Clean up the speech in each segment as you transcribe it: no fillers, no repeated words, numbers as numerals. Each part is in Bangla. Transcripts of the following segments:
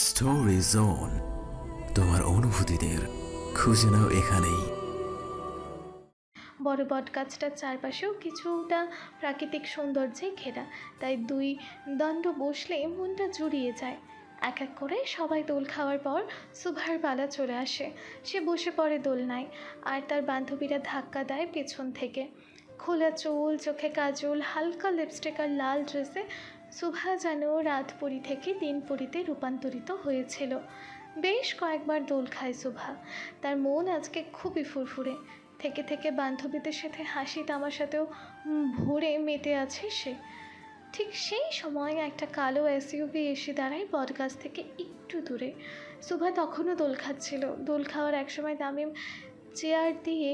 স্টোরি জোন, তোমার অনুভূতিদের খুঁজে নাও এখানেই। বড় বটগাছটার চারপাশেও কিছুটা প্রাকৃতিক সৌন্দর্যে ঘেরা, তাই দুই দণ্ড বসলে মনটা জুড়িয়ে যায়। এক এক করে সবাই দোল খাওয়ার পর সুভার পালা চলে আসে। সে বসে পড়ে দোলনায়, আর তার বান্ধবীরা ধাক্কা দেয় পেছন থেকে। খোলা চুল, চোখে কাজল, হালকা লিপস্টিক আর লাল ড্রেসে সুভা যেন রাতপরী থেকে দিনপরীতে রূপান্তরিত হয়েছিল। বেশ কয়েকবার দোল খায় সুভা। তার মন আজকে খুবই ফুরফুরে। থেকে থেকে বান্ধবীদের সাথে হাসি তামাশাতেও ভরে মেতে আছে সে। ঠিক সেই সময় একটা কালো এসইউভি এসে দাঁড়ায় বটগাছ থেকে একটু দূরে। সুভা তখনও দোল খাচ্ছিল। দোল খাওয়ার একসময় তামিম চেয়ার দিয়ে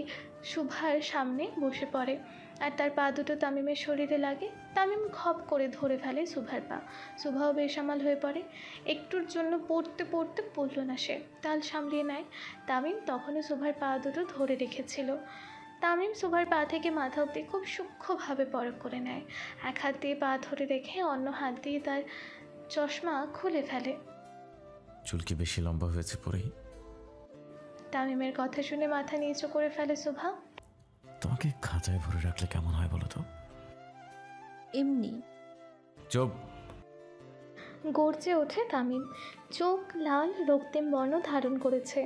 সুভার সামনে বসে পড়ে, আর তার পা দুটো তামিমের শরীরে লাগে। তামিম খপ করে ধরে ফেলে সুভার পা। সুভাও বেসামাল হয়ে পড়ে। একটুর জন্য পড়তে পড়তে পড়ল না সে, তাল সামলিয়ে নেয়। তামিম তখনও সুভার পা দুটো ধরে রেখেছিল। তামিম সুভার পা থেকে মাথা অব্দি খুব সূক্ষ্মভাবে পরখ করে নেয়। এক হাত দিয়ে পা ধরে রেখে অন্য হাত দিয়ে তার চশমা খুলে ফেলে। চুল কি বেশি লম্বা হয়েছে পরেই? তামিমের কথা শুনে মাথা নিচু করে ফেলে সুভা। তোমাকে খাঁচায় ভরে রাখলে কেমন হয় বলো তো? এমনি। চুপ! গর্জে ওঠে তামিম। চোখ লাল রক্তিম বর্ণ ধারণ করেছে,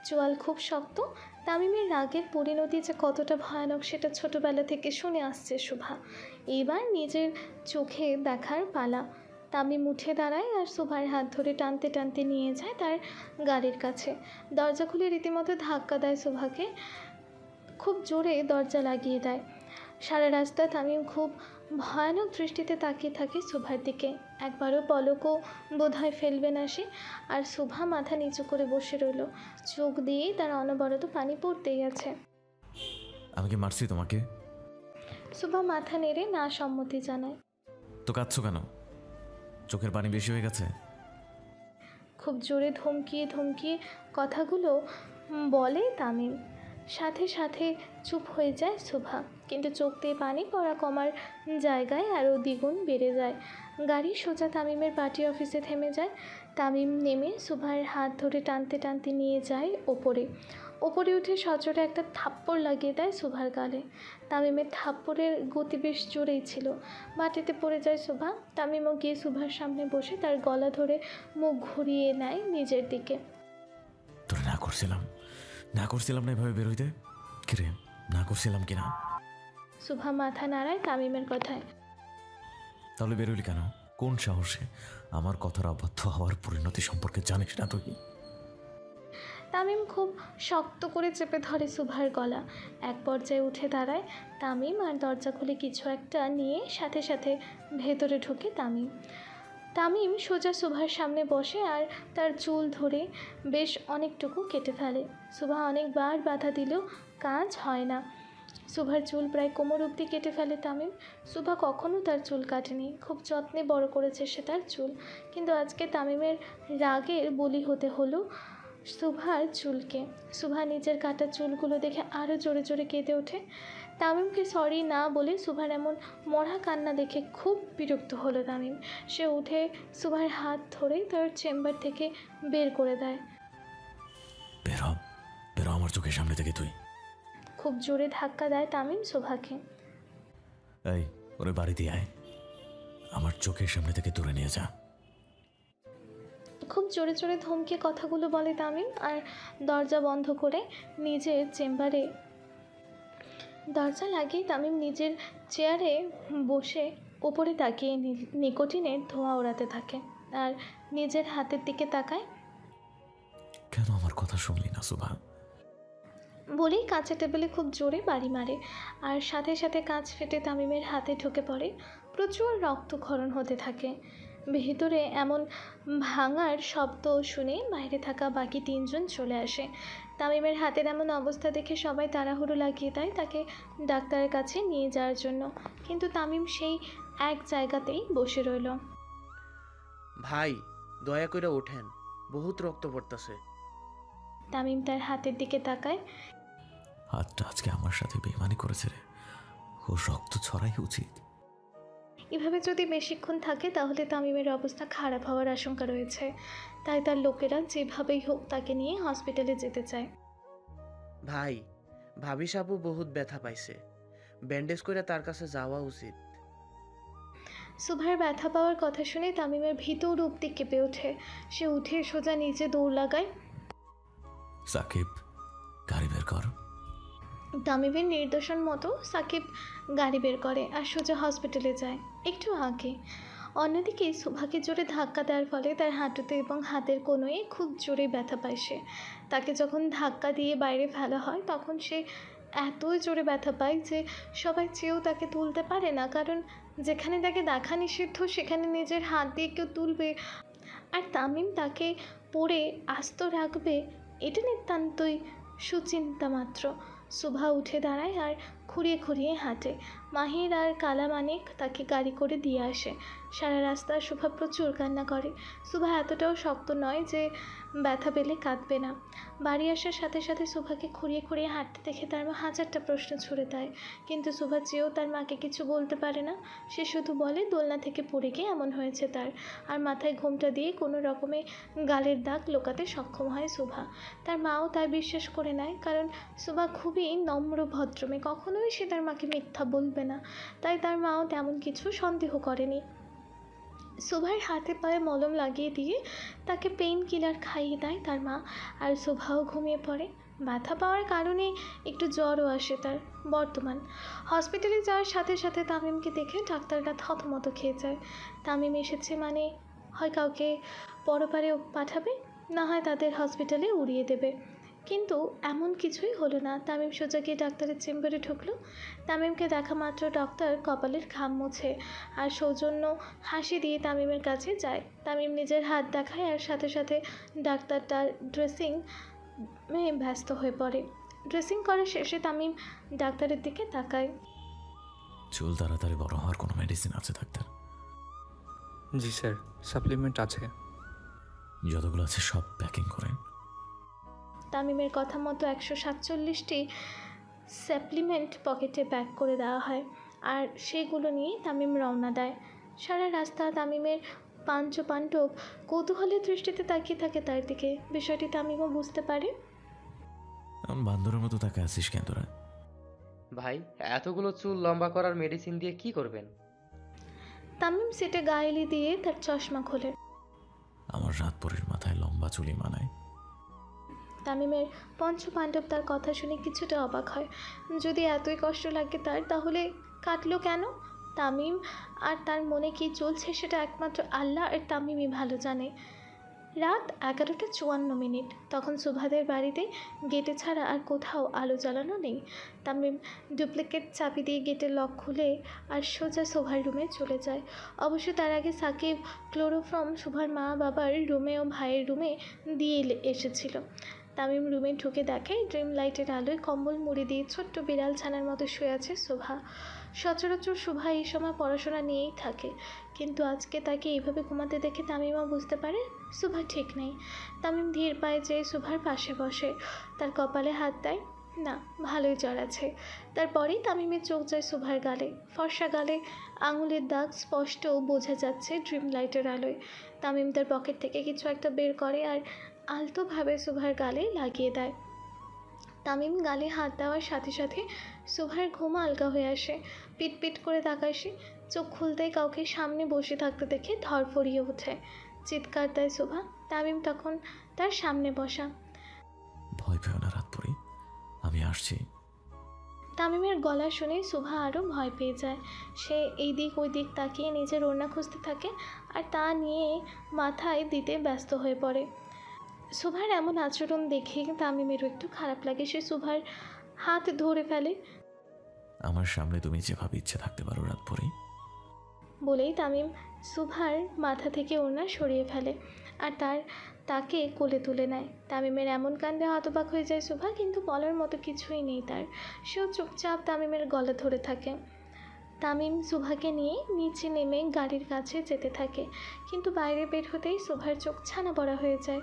চোয়াল খুব শক্ত। তামিমের রাগের পরিণতি যে কতটা ভয়ানক সেটা ছোটবেলা থেকে শুনে আসছে সুভা। এবার নিজের চোখে দেখার পালা। তামিম উঠে দাঁড়ায় আর সুভার হাত ধরে টানতে টানতে নিয়ে যায় তার গাড়ির কাছে। দরজা খুলে রীতিমতো ধাক্কা দেয় সুভাকে, খুব জোরে দরজা লাগিয়ে দেয়। সারা রাস্তা তামিম খুব ভয়ানক দৃষ্টিতে তাকিয়ে থাকে সুভার দিকে। একবারও পলকও বোধহয় ফেলবে না সে। আর সুভা মাথা নিচু করে বসে রইল, চোখ দিয়ে তার অনবরত পানি পড়তেই আছে। আমি কি মারছি তোমাকে? সুভা মাথা নেড়ে না সম্মতি জানায়। তো কাঁদছো কেন? চোখের পানি বেশি হয়ে গেছে? খুব জোরে ধমকিয়ে ধমকিয়ে কথাগুলো বলে তামিম। সাথে সাথে চুপ হয়ে যায় সুভা, কিন্তু চোখ দিয়ে পানি পড়া কমার জায়গায় আরও দ্বিগুণ বেড়ে যায়। গাড়ি সোজা তামিমের পার্টি অফিসে থেমে যায়। তামিম নেমে সুভার হাত ধরে টানতে টানতে নিয়ে যায় ওপরে উঠে সজোরে একটা থাপ্পড় লাগিয়ে দেয় সুভার গালে। তামিমের থাপ্পড়ের গতি বেশ জোরেই ছিল। মাটিতে পড়ে যায় সুভা। তামিমও গিয়ে সুভার সামনে বসে তার গলা ধরে মুখ ঘুরিয়ে নেয় নিজের দিকে। তোরে না করছিলাম না এভাবে বেরোইতে? কিরে, না করছিলাম কিনা? সুভা মাথা নাড়ায় তামিমের কথায়। তাহলে বেরোলি কেন? কোন সাহসে? আমার কথার অবাধ্য হওয়ার পরিণতি সম্পর্কে জানিস না তুই? তামিম খুব শক্ত করে চেপে ধরে সুভার গলা। এক পর্যায়ে উঠে দাঁড়ায় তামিম আর দরজা খুলে কিছু একটা নিয়ে সাথে সাথে ভেতরে ঢুকে তামিম সোজা সুভার সামনে বসে আর তার চুল ধরে বেশ অনেকটুকু কেটে ফেলে। সুভা অনেকবার বাধা দিলেও কাজ হয় না। সুভার চুল প্রায় কোমর অবধি কেটে ফেলে তামিম। সুভা কখনো তার চুল কাটেনি, খুব যত্নে বড় করেছে সে তার চুল। কিন্তু আজকে তামিমের রাগের বলি হতে হলো সুভার চুলকে। সুভা নিজের কাটা চুলগুলো দেখে আরও জোরে জোরে কেঁদে ওঠে। তামিমকে সরি না বলে সুভার এমন মরা কান্না দেখে খুব বিরক্ত হলো তামিম। সে উঠে সুভার হাত ধরে তার চেম্বার থেকে বের করে দেয়। বেরো আমার চোখের সামনে থেকে তুই। খুব জোরে ধাক্কা দেয় তামিম সুভাকে। এই, ওরে বাড়ি দিয়ে আয়, আমার চোখের সামনে থেকে দূরে নিয়ে যা। খুব জোরে জোরে ধমকে কথাগুলো বলে তামিম, আর দরজা বন্ধ করে নিজের চেম্বারে দরজা লাগিয়ে তামিম নিজের চেয়ারে বসে ওপরে তাকিয়ে নিকোটিনের ধোঁয়া ওড়াতে থাকে আর নিজের হাতের দিকে তাকায়। কেন আমার কথা শুনলি না সুভা? বলেই কাঁচের টেবিলে খুব জোরে বাড়ি মারে, আর সাথে সাথে কাঁচ ফেটে তামিমের হাতে ঢুকে পড়ে। প্রচুর রক্তক্ষরণ হতে থাকে। ভেতরে এমন ভাঙার শব্দ শুনে বাইরে থাকা বাকি তিনজন চলে আসে। তামিমের হাতের এমন অবস্থা দেখে সবাই তাড়াহুড়ো লাগিয়ে দেয় তাকে ডাক্তারের কাছে নিয়ে যাওয়ার জন্য, কিন্তু তামিম সেই এক জায়গাতেই বসে রইল। ভাই, দয়া করে ওঠেন, বহুত রক্ত পড়তেছে। তামিম তার হাতের দিকে তাকায়। হাতটা আজকে আমার সাথে বেইমানি করেছে রে, ও রক্ত ছড়াই উচিত। এভাবে যদি বেশিক্ষণ থাকে তাহলে তামিমের অবস্থা খারাপ হওয়ার আশঙ্কা রয়েছে। তাই তার লোকেরা যেভাবেই হোক তাকে নিয়ে হসপিটালে যেতে চায়। ভাই, ভাবি সাপু বহুত ব্যথা পাইছে, ব্যান্ডেজ করে তার কাছে যাওয়া উচিত। সুভার ব্যথা পাওয়ার কথা শুনে তামিমের ভীতর রূপ দিয়ে কেঁপে ওঠে। সে উঠে সোজা নিচে দৌড় লাগায়। সাকিব, গাড়ি বের কর। তামিমের নির্দেশন মতো সাকিব গাড়ি বের করে আর সোজা হসপিটালে যায়। একটু আগে অন্যদিকে সুভাকে জোরে ধাক্কা দেওয়ার ফলে তার হাঁটুতে এবং হাতের কোনোয় খুব জোরে ব্যথা পায় সে। তাকে যখন ধাক্কা দিয়ে বাইরে ফেলা হয় তখন সে এতই জোরে ব্যথা পায় যে সবাই চেয়েও তাকে তুলতে পারে না, কারণ যেখানে তাকে দেখা নিষিদ্ধ সেখানে নিজের হাত দিয়ে কেউ তুলবে আর তামিম তাকে পড়ে আস্ত রাখবে, এটা নিতান্তই সুচিন্তা মাত্র। সুভা উঠে দাঁড়ায় আর খুঁড়িয়ে খুঁড়িয়ে হাঁটে। মাহির আর কালামানিক তাকে গাড়ি করে দিয়ে আসে। সারা রাস্তা সুভা প্রচুর কান্না করে। সুভা এতটাও শক্ত নয় যে ব্যথা পেলে কাঁদবে না। বাড়ি আসার সাথে সাথে সুভাকে খুঁড়িয়ে খুঁড়িয়ে হাঁটতে দেখে তার মা হাজারটা প্রশ্ন ছুড়ে দেয়, কিন্তু সুভা চেয়েও তার মাকে কিছু বলতে পারে না। সে শুধু বলে দোলনা থেকে পড়ে গিয়ে এমন হয়েছে তার, আর মাথায় ঘোমটা দিয়ে কোনো রকমে গালের দাগ লুকাতে সক্ষম হয় সুভা। তার মাও তাই বিশ্বাস করে নেয়, কারণ সুভা খুবই নম্র ভদ্র মেয়ে, কখনোই সে তার মাকে মিথ্যা বলবে না। তাই তার মাও তেমন কিছু সন্দেহ করেনি। সুভার হাতে পায়ে মলম লাগিয়ে দিয়ে তাকে পেইন কিলার খাইয়ে দেয় তার মা, আর সুভাও ঘুমিয়ে পড়ে। ব্যথা পাওয়ার কারণে একটু জ্বরও আসে তার। বর্তমান হসপিটালে যাওয়ার সাথে সাথে তামিমকে দেখে ডাক্তাররা থতমত খেয়ে যায়। তামিম এসেছে মানে হয় কাউকে পরপারে পাঠাবে, না হয় তাদের হসপিটালে উড়িয়ে দেবে। কিন্তু এমন কিছুই হলো না। তামিম সোজা গিয়ে ডাক্তারের চেম্বারে ঢুকলো। তামিমকে দেখা মাত্র ডক্টর কপালের ঘাম মোছে আর সৌজন্য হাসি দিয়ে তামিমের কাছে যায়। তামিম নিজের হাত দেখায় আর সাথে সাথে ডাক্তার তার ড্রেসিং ব্যস্ত হয়ে পড়ে। ড্রেসিং করার শেষে তামিম ডাক্তারের দিকে তাকায়। চুল তাড়াতাড়ি বড় হওয়ার কোনো মেডিসিন আছে ডাক্তার? জি স্যার, সাপ্লিমেন্ট আছে। যতগুলো আছে সব প্যাকিং করেন। তামিমের কথা মতো 147টি সাপ্লিমেন্ট পকেটে প্যাক করে দেওয়া হয় আর সেগুলো নিয়ে তামিম রওনা দেয়। সারা রাস্তা তামিমের পাঞ্চপাণ্ডব কৌতূহলের দৃষ্টিতে তাকিয়ে থাকে তার দিকে। বিষয়টি তামিমও বুঝতে পারে। এমন বান্দরের মতো তাকে আসিস কেন তোরা? ভাই, এতগুলো চুল লম্বা করার মেডিসিন দিয়ে কি করবেন? তামিম সিটে গায়েলি দিয়ে তার চশমা খোলে। আমার রাতপুরের মাথায় লম্বা চুলি মানায়। তামিমের পঞ্চপাণ্ডব তার কথা শুনে কিছুটা অবাক হয়। যদি এতই কষ্ট লাগে তার, তাহলে কাটলো কেন? তামিম আর তার মনে কি চলছে সেটা একমাত্র আল্লাহ আর তামিমই ভালো জানে। রাত 11:54। তখন সুভাদের বাড়িতে গেটে ছাড়া আর কোথাও আলো জ্বালানো নেই। তামিম ডুপ্লিকেট চাবি দিয়ে গেটের লক খুলে আর সোজা শোভার রুমে চলে যায়। অবশ্য তার আগে সাকিব ক্লোরোফর্ম শোভার মা বাবার রুমে ও ভাইয়ের রুমে দিয়ে এসেছিল। তামিম রুমে ঢুকে দেখে ড্রিম লাইটের আলোয় কম্বল মুড়ি দিয়ে ছোট্ট বিড়াল ছানার মতো শুয়ে আছে শোভা। সচরাচর শোভা এই সময় পড়াশোনা নিয়েই থাকে, কিন্তু আজকে তাকে এইভাবে ঘুমাতে দেখে তামিমা বুঝতে পারে শোভা ঠিক নেই। তামিম ধীর পায়ে যেয়ে শোভার পাশে বসে, তার কপালে হাত দেয়। না, ভালোই জ্বর আছে। তারপরেই তামিমের চোখ যায় শোভার গালে। ফর্সা গালে আঙুলের দাগ স্পষ্ট বোঝা যাচ্ছে ড্রিম লাইটের আলোয়। তামিম তার পকেট থেকে কিছু একটা বের করে আর আলতোভাবে শোভার গালে লাগিয়ে দেয়। তামিম গালে হাত দেওয়ার সাথে সাথে শোভার ঘুম আলগা হয়ে আসে। পিট পিট করে তাকায় সে। চোখ খুলতেই কাউকে সামনে বসে থাকতে দেখে ধরফরিয়ে ওঠে। চিৎকার দেয় শোভা। তামিম তখন তার সামনে বসা। ভয় পেও না রাতপুরি, আমি আসছি। তামিমের গলা শুনে শোভা আরও ভয় পেয়ে যায়। সে এই দিক ওই দিক তাকিয়ে নিজের ওড়না খুঁজতে থাকে আর তা নিয়ে মাথায় দিতে ব্যস্ত হয়ে পড়ে। শোভার এমন আচরণ দেখে তামিমেরও একটু খারাপ লাগে। সে শোভার হাত ধরে ফেলে। আমার সামনে তুমি যেভাবে ইচ্ছে থাকতে পারো রাতপুরি। বলেই তামিম শোভার মাথা থেকে ওড়না সরিয়ে ফেলে আর তাকে কোলে তুলে নেয়। তামিমের এমন কাণ্ডে হতবাক হয়ে যায় শোভা, কিন্তু বলার মতো কিছুই নেই তার। সেও চুপচাপ তামিমের গলা ধরে থাকে। তামিম শোভাকে নিয়ে নিচে নেমে গাড়ির কাছে যেতে থাকে, কিন্তু বাইরে বের হতেই শোভার চোখ ছানা পড়া হয়ে যায়।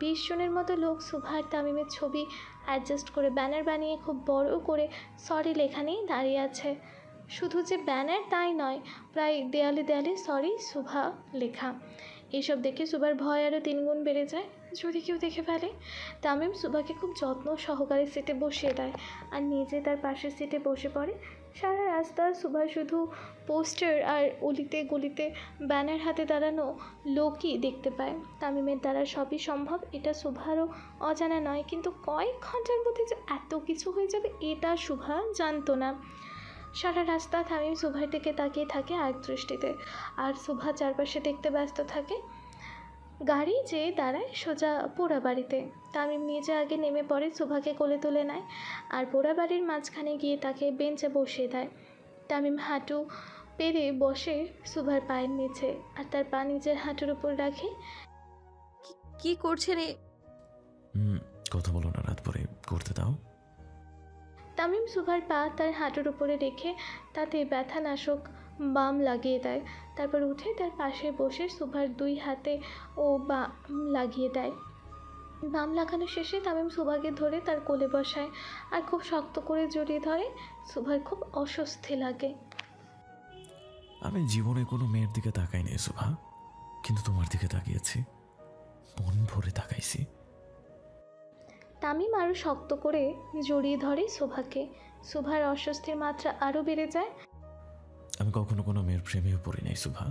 20 জনের মতো লোক শোভা আর তামিমের ছবি অ্যাডজাস্ট করে ব্যানার বানিয়ে খুব বড় করে সরি লেখা নিয়ে দাঁড়িয়ে আছে। শুধু যে ব্যানার তাই নয়, প্রায় দেয়ালে দেয়ালে সরি শুভা লেখা। এসব দেখে শুভার ভয় আরও 3 গুণ বেড়ে যায়, যদি কেউ দেখে ফেলে। তামিম শুভাকে খুব যত্ন সহকারে সিটে বসিয়ে দেয় আর নিজে তার পাশের সিটে বসে পড়ে। সারা রাস্তা শুভা শুধু পোস্টার আর অলিতে গলিতে ব্যানার হাতে দাঁড়ানো লোকই দেখতে পায়। তামিমের দ্বারা সবই সম্ভব, এটা শুভারও অজানা নয়, কিন্তু কয়েক ঘন্টার মধ্যে যে এত কিছু হয়ে যাবে এটা শুভা জানতো না। সারা রাস্তা তামিম শুভার দিকে তাকিয়ে থাকে এক দৃষ্টিতে, আর শুভা চারপাশে দেখতে ব্যস্ত থাকে। গাড়ি যেয়ে দাঁড়ায় সোজা পোড়া বাড়িতে। তামিম নিজে আগে নেমে পড়ে, শুভাকে কোলে তুলে নেয় আর পোড়া বাড়ির মাঝখানে গিয়ে তাকে বেঞ্চে বসিয়ে দেয়। তামিম হাঁটু পেরে বসে শুভার পায়ের নিচে আর তার পা নিজের হাঁটুর উপর রাখে। কি করছে রে? কথা বলো না, রাত পরে করতে দাও। তামিম শুভার পা তার হাঁটুর উপরে রেখে তাতে ব্যথানাশক বাম লাগিয়ে দেয়। তারপর উঠে তার পাশে বসে শুভার 2 হাতে ও বাম লাগিয়ে দেয়। বাম লাগানো শেষে তামিম শুভাকে ধরে তার কোলে বসায় আর খুব শক্ত করে জড়িয়ে ধরে। শুভার খুব অস্বস্তি লাগে। আমি জীবনে কোনো মেয়ের দিকে তাকাই নাই শুভা, কিন্তু তোমার দিকে তাকিয়েছি, মন ভরে তাকাইছি। তামিম আরও শক্ত করে জড়িয়ে ধরে শুভাকে। শুভার অস্বস্তির মাত্রা আরও বেড়ে যায়। আমি কখনো কোনো মেয়ের প্রেমেও পড়ি নাই শুভা,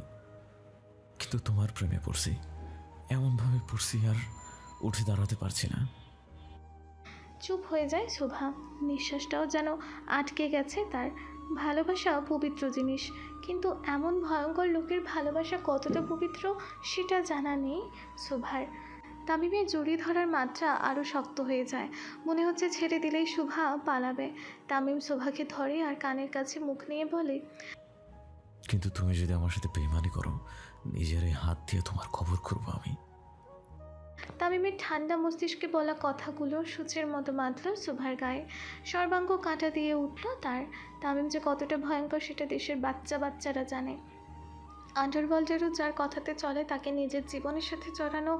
কিন্তু তোমার প্রেমে পড়ছি, এমনভাবে পড়ছি আর উঠে দাঁড়াতে পারছি না। চুপ হয়ে যায় শুভা, নিঃশ্বাসটাও যেন আটকে গেছে তার। ভালোবাসা পবিত্র জিনিস, কিন্তু এমন ভয়ঙ্কর লোকের ভালোবাসা কতটা পবিত্র সেটা জানা নেই শুভার। তামিমের জড়িয়ে ধরার মাত্রা আরও শক্ত হয়ে যায়, মনে হচ্ছে ছেড়ে দিলেই শুভা পালাবে। তামিম শুভাকে ধরে আর কানের কাছে মুখ নিয়ে বলে, কিন্তু তুমি যদি আমার সাথে বেইমানি করো, নিজের এই হাত দিয়ে তোমার খবর করবো আমি। তামিমের ঠান্ডা মস্তিষ্কে বলা কথাগুলো সূচের মতো বাঁধল শুভার গায়ে। সর্বাঙ্গ কাঁটা দিয়ে উঠল তার। তামিম যে কতটা ভয়ঙ্কর সেটা দেশের বাচ্চারা জানে। আন্ডারওয়ার্ল্ডেরও যার কথাতে চলে তাকে নিজের জীবনের সাথে জড়ানো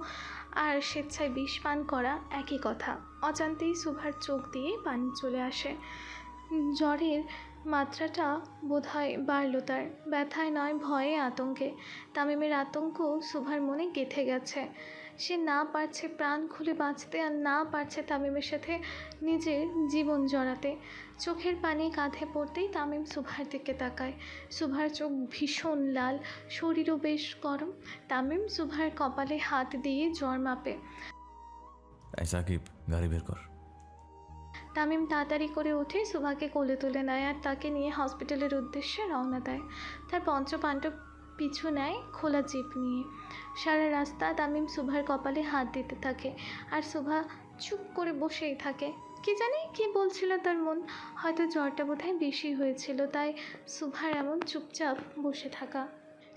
আর স্বেচ্ছায় বিষ পান করা একই কথা। অজান্তেই শুভার চোখ দিয়ে পানি চলে আসে। জ্বরের মাত্রাটা বোধহয় বাড়ল তার, ব্যথায় নয় ভয়ে আতঙ্কে। তামিমের আতঙ্ক শুভার মনে গেঁথে গেছে। সে না পারছে প্রাণ খুলে বাঁচতে আর না পারছে তামিমের সাথে নিজের জীবন জড়াতে। চোখের পানি কাঁধে পড়তেই তামিম শুভার দিকে তাকায়। শুভার চোখ ভীষণ লাল, শরীরও বেশ গরম। তামিম শুভার কপালে হাত দিয়ে জ্বর মাপে। সাকিব, গাড়ি বের কর। তামিম তাড়াতাড়ি করে উঠে শুভাকে কোলে তুলে নেয় আর তাকে নিয়ে হসপিটালের উদ্দেশ্যে রওনা দেয়। তার পঞ্চপাণ্ডব পিছু নেয় খোলা জিপ নিয়ে। সারা রাস্তা তামিম শুভার কপালে হাত দিতে থাকে আর শুভা চুপ করে বসেই থাকে। কি জানি কি বলছিল তার মন, হয়তো জ্বরটা বোধহয় বেশি হয়েছিল, তাই শুভার এমন চুপচাপ বসে থাকা।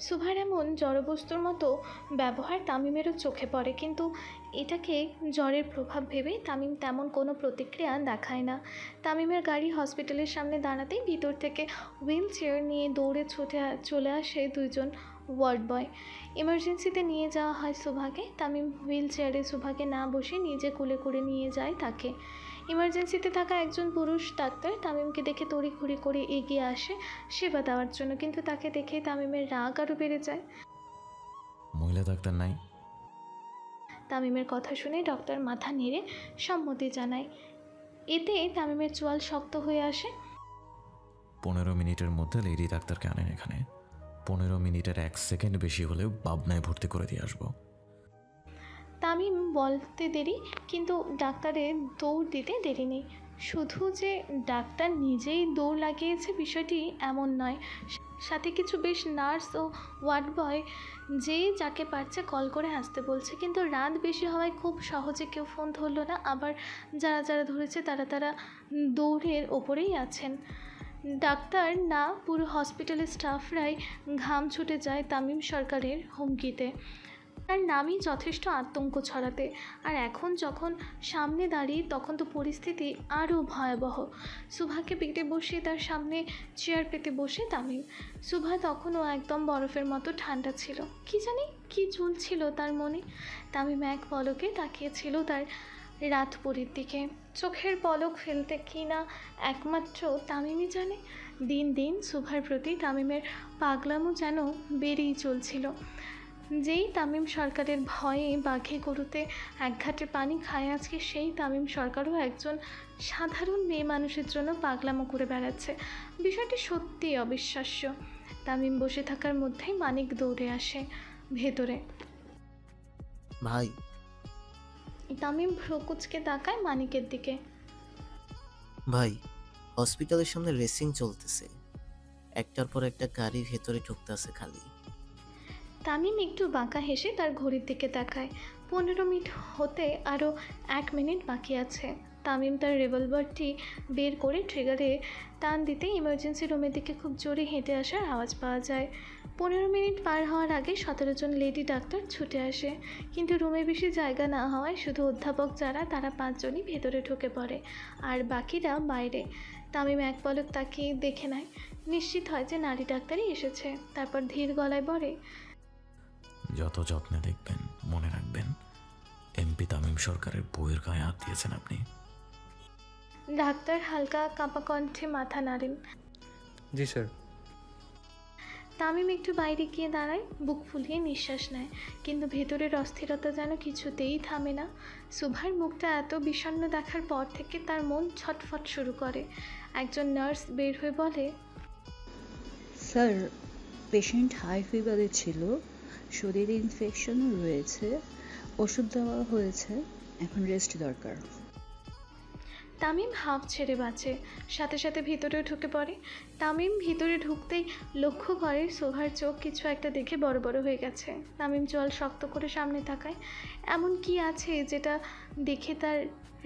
শুভার এমন জড়বস্তুর মতো ব্যবহার তামিমেরও চোখে পড়ে, কিন্তু এটাকে জ্বরের প্রভাব ভেবে তামিম তেমন কোনো প্রতিক্রিয়া দেখায় না। তামিমের গাড়ি হসপিটালের সামনে দাঁড়াতেই ভিতর থেকে হুইল চেয়ার নিয়ে দৌড়ে ছুটে চলে আসে 2 জন ওয়ার্ড বয়। এমার্জেন্সিতে নিয়ে যাওয়া হয় শুভাকে। তামিম হুইল চেয়ারে শুভাকে না বসে নিজে কোলে করে নিয়ে যায় তাকে। ইমার্জেন্সিতে থাকা একজন পুরুষ ডাক্তার তামিমকে দেখে তড়িঘড়ি করে এগিয়ে আসে সেবা দেওয়ার জন্য, কিন্তু তাকে দেখে তামিমের রাগ আরও বেড়ে যায়। মহিলা ডাক্তার নাই? তামিমের কথা শুনে ডক্টর মাথা নেড়ে সম্মতি জানায়। এতে তামিমের চোয়াল শক্ত হয়ে আসে। 15 মিনিটের মধ্যে লেডি ডাক্তারকে আনেন এখানে। 15 মিনিটের 1 সেকেন্ড বেশি হলেও পাবনায় ভর্তি করে দিয়ে আসবো। তামিম বলতে দেরি, কিন্তু ডাক্তারের দৌড় দিতে দেরি নেই। শুধু যে ডাক্তার নিজেই দৌড় লাগিয়েছে বিষয়টি এমন নয়, সাথে কিছু বেশ নার্স ও ওয়ার্ড বয় যেই যাকে পারছে কল করে আসতে বলছে, কিন্তু রাত বেশি হওয়ায় খুব সহজে কেউ ফোন ধরলো না। আবার যারা ধরেছে তারা দৌড়ের ওপরেই আছেন। ডাক্তার না, পুরো হসপিটালের স্টাফরাই ঘাম ছুটে যায় তামিম সরকারের হুমকিতে। তার নামই যথেষ্ট আতঙ্ক ছড়াতে। আর এখন যখন সামনে দাঁড়িয়ে তখন তো পরিস্থিতি আরও ভয়াবহ। শুভাকে পেটে বসিয়ে তার সামনে চেয়ার পেতে বসে তামিম। শুভা তখনও একদম বরফের মতো ঠান্ডা ছিল। কি জানি কি ঝুলছিল তার মনে। তামিম এক পলকে তাকিয়েছিল তার রাতপরীর দিকে। চোখের পলক ফেলতে কি না একমাত্র তামিমই জানে। দিন দিন শুভার প্রতি তামিমের পাগলামো যেন বেড়েই চলছিল। যেই তামিম সরকারের ভয়ে বাঘে গরুতে এক ঘাটে পানি খায়, আজকে সেই তামিম সরকারও একজন সাধারণ মেয়ে মানুষের জন্য পাগলামো করে বেড়াচ্ছে। বিষয়টি সত্যিই অবিশ্বাস্য। তামিম বসে থাকার মধ্যেই মানিক দৌড়ে আসে ভেতরে। ভাই, তামিম ভ্রুকুচকে তাকায় মানিকের দিকে। ভাই, হসপিটালের সামনে রেসিং চলতেছে, একটার পর একটা গাড়ি ভেতরে ঢুকতেছে খালি। তামিম একটু বাঁকা হেসে তার ঘড়ির দিকে তাকায়। 15 মিনিট হতে আরও 1 মিনিট বাকি আছে। তামিম তার রিভলভারটি বের করে ট্রিগারে টান দিতে ইমার্জেন্সি রুমের দিকে খুব জোরে হেঁটে আসার আওয়াজ পাওয়া যায়। 15 মিনিট পার হওয়ার আগে 17 জন লেডি ডাক্তার ছুটে আসে, কিন্তু রুমে বেশি জায়গা না হওয়ায় শুধু অধ্যাপক যারা তারা 5 জনই ভেতরে ঢুকে পড়ে, আর বাকিরা বাইরে। তামিম এক পলক তাকিয়ে দেখে নেয়, নিশ্চিত হয় যে নারী ডাক্তারই এসেছে। তারপর ধীর গলায় বলে, যত যত্নে দেখবেন মনে রাখবেন এমপি তামিম সরকারের বউয়ের গায়ে হাত দিয়েছেন আপনি। ডাক্তার হালকা কাঁপা কণ্ঠে মাথা নাড়েন। জি স্যার। তামিম একটু বাইরে গিয়ে দাঁড়ায়, বুক ফুলিয়ে নিঃশ্বাস নেয়, কিন্তু ভেতরের অস্থিরতা যেন কিছুতেই থামে না। সুভার মুখটা এত বিষণ্ণ দেখার পর থেকে তার মন ছটফট শুরু করে। একজন নার্স বের হয়ে বলে, স্যার, পেশেন্ট হাই ফিভারে ছিল, শরীরে ইনফেকশনও রয়েছে, ওষুধ দেওয়া হয়েছে, এখন রেস্ট দরকার। তামিম হাঁফ ছেড়ে বাঁচে, সাথে সাথে ভিতরেও ঢুকে পড়ে। তামিম ভিতরে ঢুকতেই লক্ষ্য করে সোভার চোখ কিছু একটা দেখে বড় বড় হয়ে গেছে। তামিম জল শক্ত করে সামনে তাকায়, এমন কি আছে যেটা দেখে তার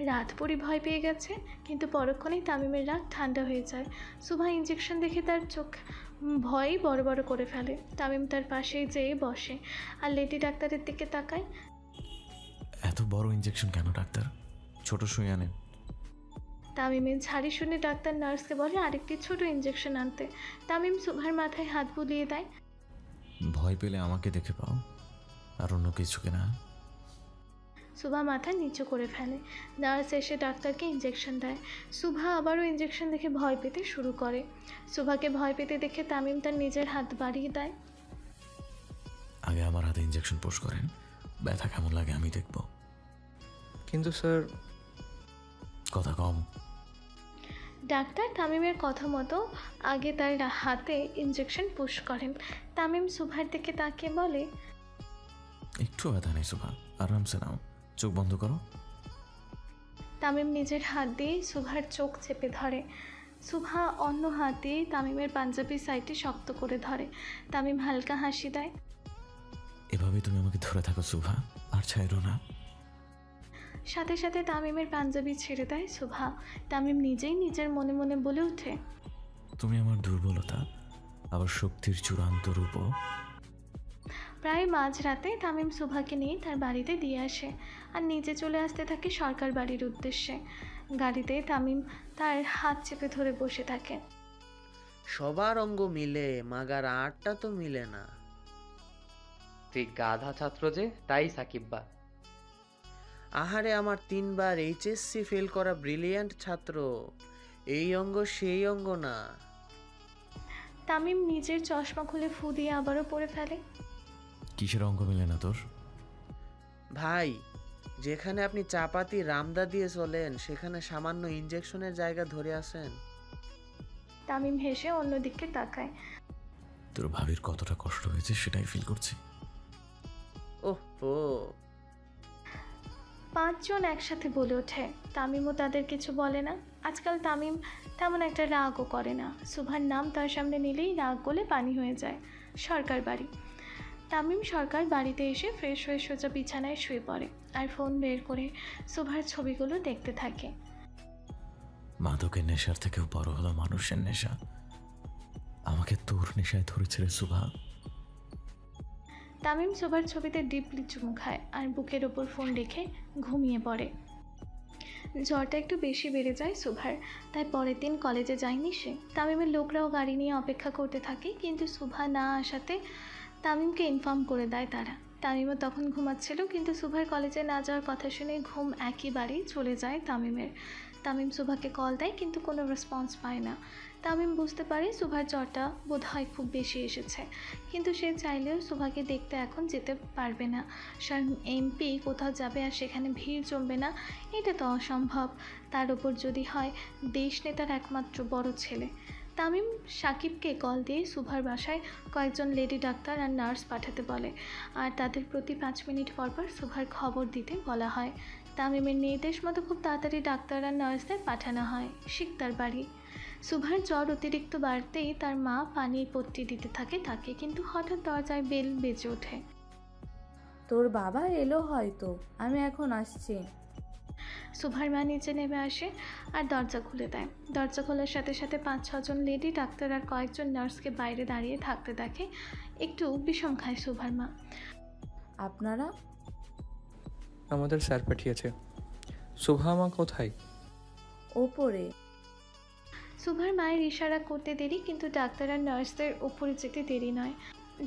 রাত পরি ভয় পেয়ে গেছে। কিন্তু পরক্ষণেই তামিমের রাগ ঠান্ডা হয়ে যায়। সোভা ইঞ্জেকশন দেখে তার চোখ ভয়ে বড় বড় করে ফেলে। তামিম তার পাশেই যেয়ে বসে আর লেডি ডাক্তারের দিকে তাকায়। এত বড় ইঞ্জেকশন কেন ডাক্তার? ছোট সুই আনেন। তামিমের ঝাড়ি শুনে ডাক্তার নার্সকে বলে আরেকটি ছোট ইঞ্জেকশন আনতে। তামিম সুভার মাথায় হাত বুলিয়ে দেয়। ভয় পেলে আমাকে দেখে পাও, আর অন্য কিছুকে না। সুভা মাথা নিচু করে ফেলে। নার্স এসে ডাক্তারকে ইঞ্জেকশন দেয়। সুভা আবারও ইঞ্জেকশন দেখে ভয় পেতে শুরু করে। সুভাকে ভয় পেতে দেখে তামিম তার নিজের হাত বাড়িয়ে দেয়। আগে আমার হাতে ইঞ্জেকশন পুশ করেন, ব্যথা কেমন লাগে আমি দেখব। কিন্তু স্যার। কথা কম। ডাক্তার তামিমের কথা মতো আগে তার হাতে ইঞ্জেকশন পুশ করেন। তামিম সুভার দিকে তাকিয়ে বলে, একটু ব্যথা নেই সুভা, আরামসে নাও, চোখ বন্ধ করো। তামিম নিজের হাত দিয়ে সুভার চোখ চেপে ধরে। সুভা অন্য হাত দিয়ে তামিমের পাঞ্জাবি সাইডে শক্ত করে ধরে। তামিম হালকা হাসি দেয়। এভাবে তুমি আমাকে ধরে থাকো সুভা, আর ছাইরো না। সাথে সাথে তামিমের পাঞ্জাবি ছেড়ে দেয় সুভা। তামিম নিজেই নিজের মনে মনে বলে ওঠে, তুমি আমার দুর্বলতা, আবার শক্তির চূড়ান্ত রূপও। প্রায় মাঝরাতে তামিম সুভাকে নিয়ে তার বাড়িতে দিয়ে আসে আর নিচে চলে আসতে থাকে সরকার বাড়ির উদ্দেশ্যে। গাড়িতে তামিম তার হাত চেপে ধরে বসে থাকে। সবার অঙ্গ মিলে, মাগার আটটা তো মিলে না। তুই গাধা ছাত্র যে, তাই সাকিব্বা। আহারে, আমার 3 বার এইচএসসি ফেল করা ব্রিলিয়ান্ট ছাত্র, এই অঙ্গ সেই অঙ্গ না। তামিম নিজের চশমা খুলে ফু দিয়ে আবারও পড়ে ফেলে। কিসের অঙ্গ মিলে না তোর? ভাই, যেখানে আপনি চাপাতি রামদা দিয়ে চলেন, সেখানে সামান্য ইঞ্জেকশনের জায়গা ধরে আসেন। তামিম হেসে অন্যদিকে তাকায়। তোর ভাবির কতটা কষ্ট হয়েছে সেটাই ফিল করছি। ওহো। 5 জন একসাথে বলে ওঠে। তামিমও তাদের কিছু বলে না। আজকাল তামিম তেমন একটা রাগও করে না। সুভার নাম তার সামনে নিলেই রাগ গলে পানি হয়ে যায়। সরকার বাড়ি। তামিম সরকার বাড়িতে এসে ফ্রেশ হয়ে সোজা বিছানায় শুয়ে পড়ে আর ফোন বের করে সুভার ছবিগুলো দেখতে থাকে। মাদকের নেশার থেকেও বড় হলো মানুষের নেশা। আমাকে তোর নেশায় ধরেছে রে সুভা। তামিম সুভার ছবিতে ডিপলি চুমু খায় আর বুকের ওপর ফোন রেখে ঘুমিয়ে পড়ে। জ্বরটা একটু বেশি বেড়ে যায় সুভার, তাই পরের দিন কলেজে যায়নি সে। তামিমের লোকরাও গাড়ি নিয়ে অপেক্ষা করতে থাকে, কিন্তু সুভা না আসাতে তামিমকে ইনফর্ম করে দেয় তারা। তামিমও তখন ঘুমাচ্ছিল, কিন্তু সুভার কলেজে না যাওয়ার কথা শুনে ঘুম একেবারেই চলে যায় তামিমের। তামিম সুভাকে কল দেয় কিন্তু কোনো রেসপন্স পায় না। তামিম বুঝতে পারে সুভার জ্বরটা বোধহয় খুব বেশি এসেছে, কিন্তু সে চাইলেও সুভাকে দেখতে এখন যেতে পারবে না। স্বয়ং এমপি কোথাও যাবে আর সেখানে ভিড় জমবে না, এটা তো অসম্ভব। তার উপর যদি হয় দেশ নেতার একমাত্র বড় ছেলে। তামিম সাকিবকে কল দিয়ে সুভার বাসায় কয়েকজন লেডি ডাক্তার আর নার্স পাঠাতে বলে, আর তাদের প্রতি 5 মিনিট পর পর সুভার খবর দিতে বলা হয়। তামিমের নির্দেশ মতো খুব তাড়াতাড়ি ডাক্তার আর নার্সদের পাঠানো হয় শিকদার বাড়ি। সুভার জ্বর অতিরিক্ত বাড়তেই তার মা পানির পট্টি দিতে থাকে তাকে, কিন্তু হঠাৎ দরজায় বেল বেজে ওঠে। তোর বাবা এলো হয়তো, আমি এখন আসছি। সুভার মা নিচে নেমে আসে আর দরজা খুলে দেয়। দরজা খোলার সাথে সাথে 5-6 জন লেডি ডাক্তার আর কয়েকজন নার্সকে বাইরে দাঁড়িয়ে থাকতে দেখে। একটু বিষম খায় সুভার মা। আপনারা? আমাদের স্যার পাঠিয়েছে। শুভা মা কোথায়? ওপরে। সুভার মায়ের ইশারা করতে দেরি, কিন্তু ডাক্তার আর নার্সদের ওপরে যেতে দেরি নয়।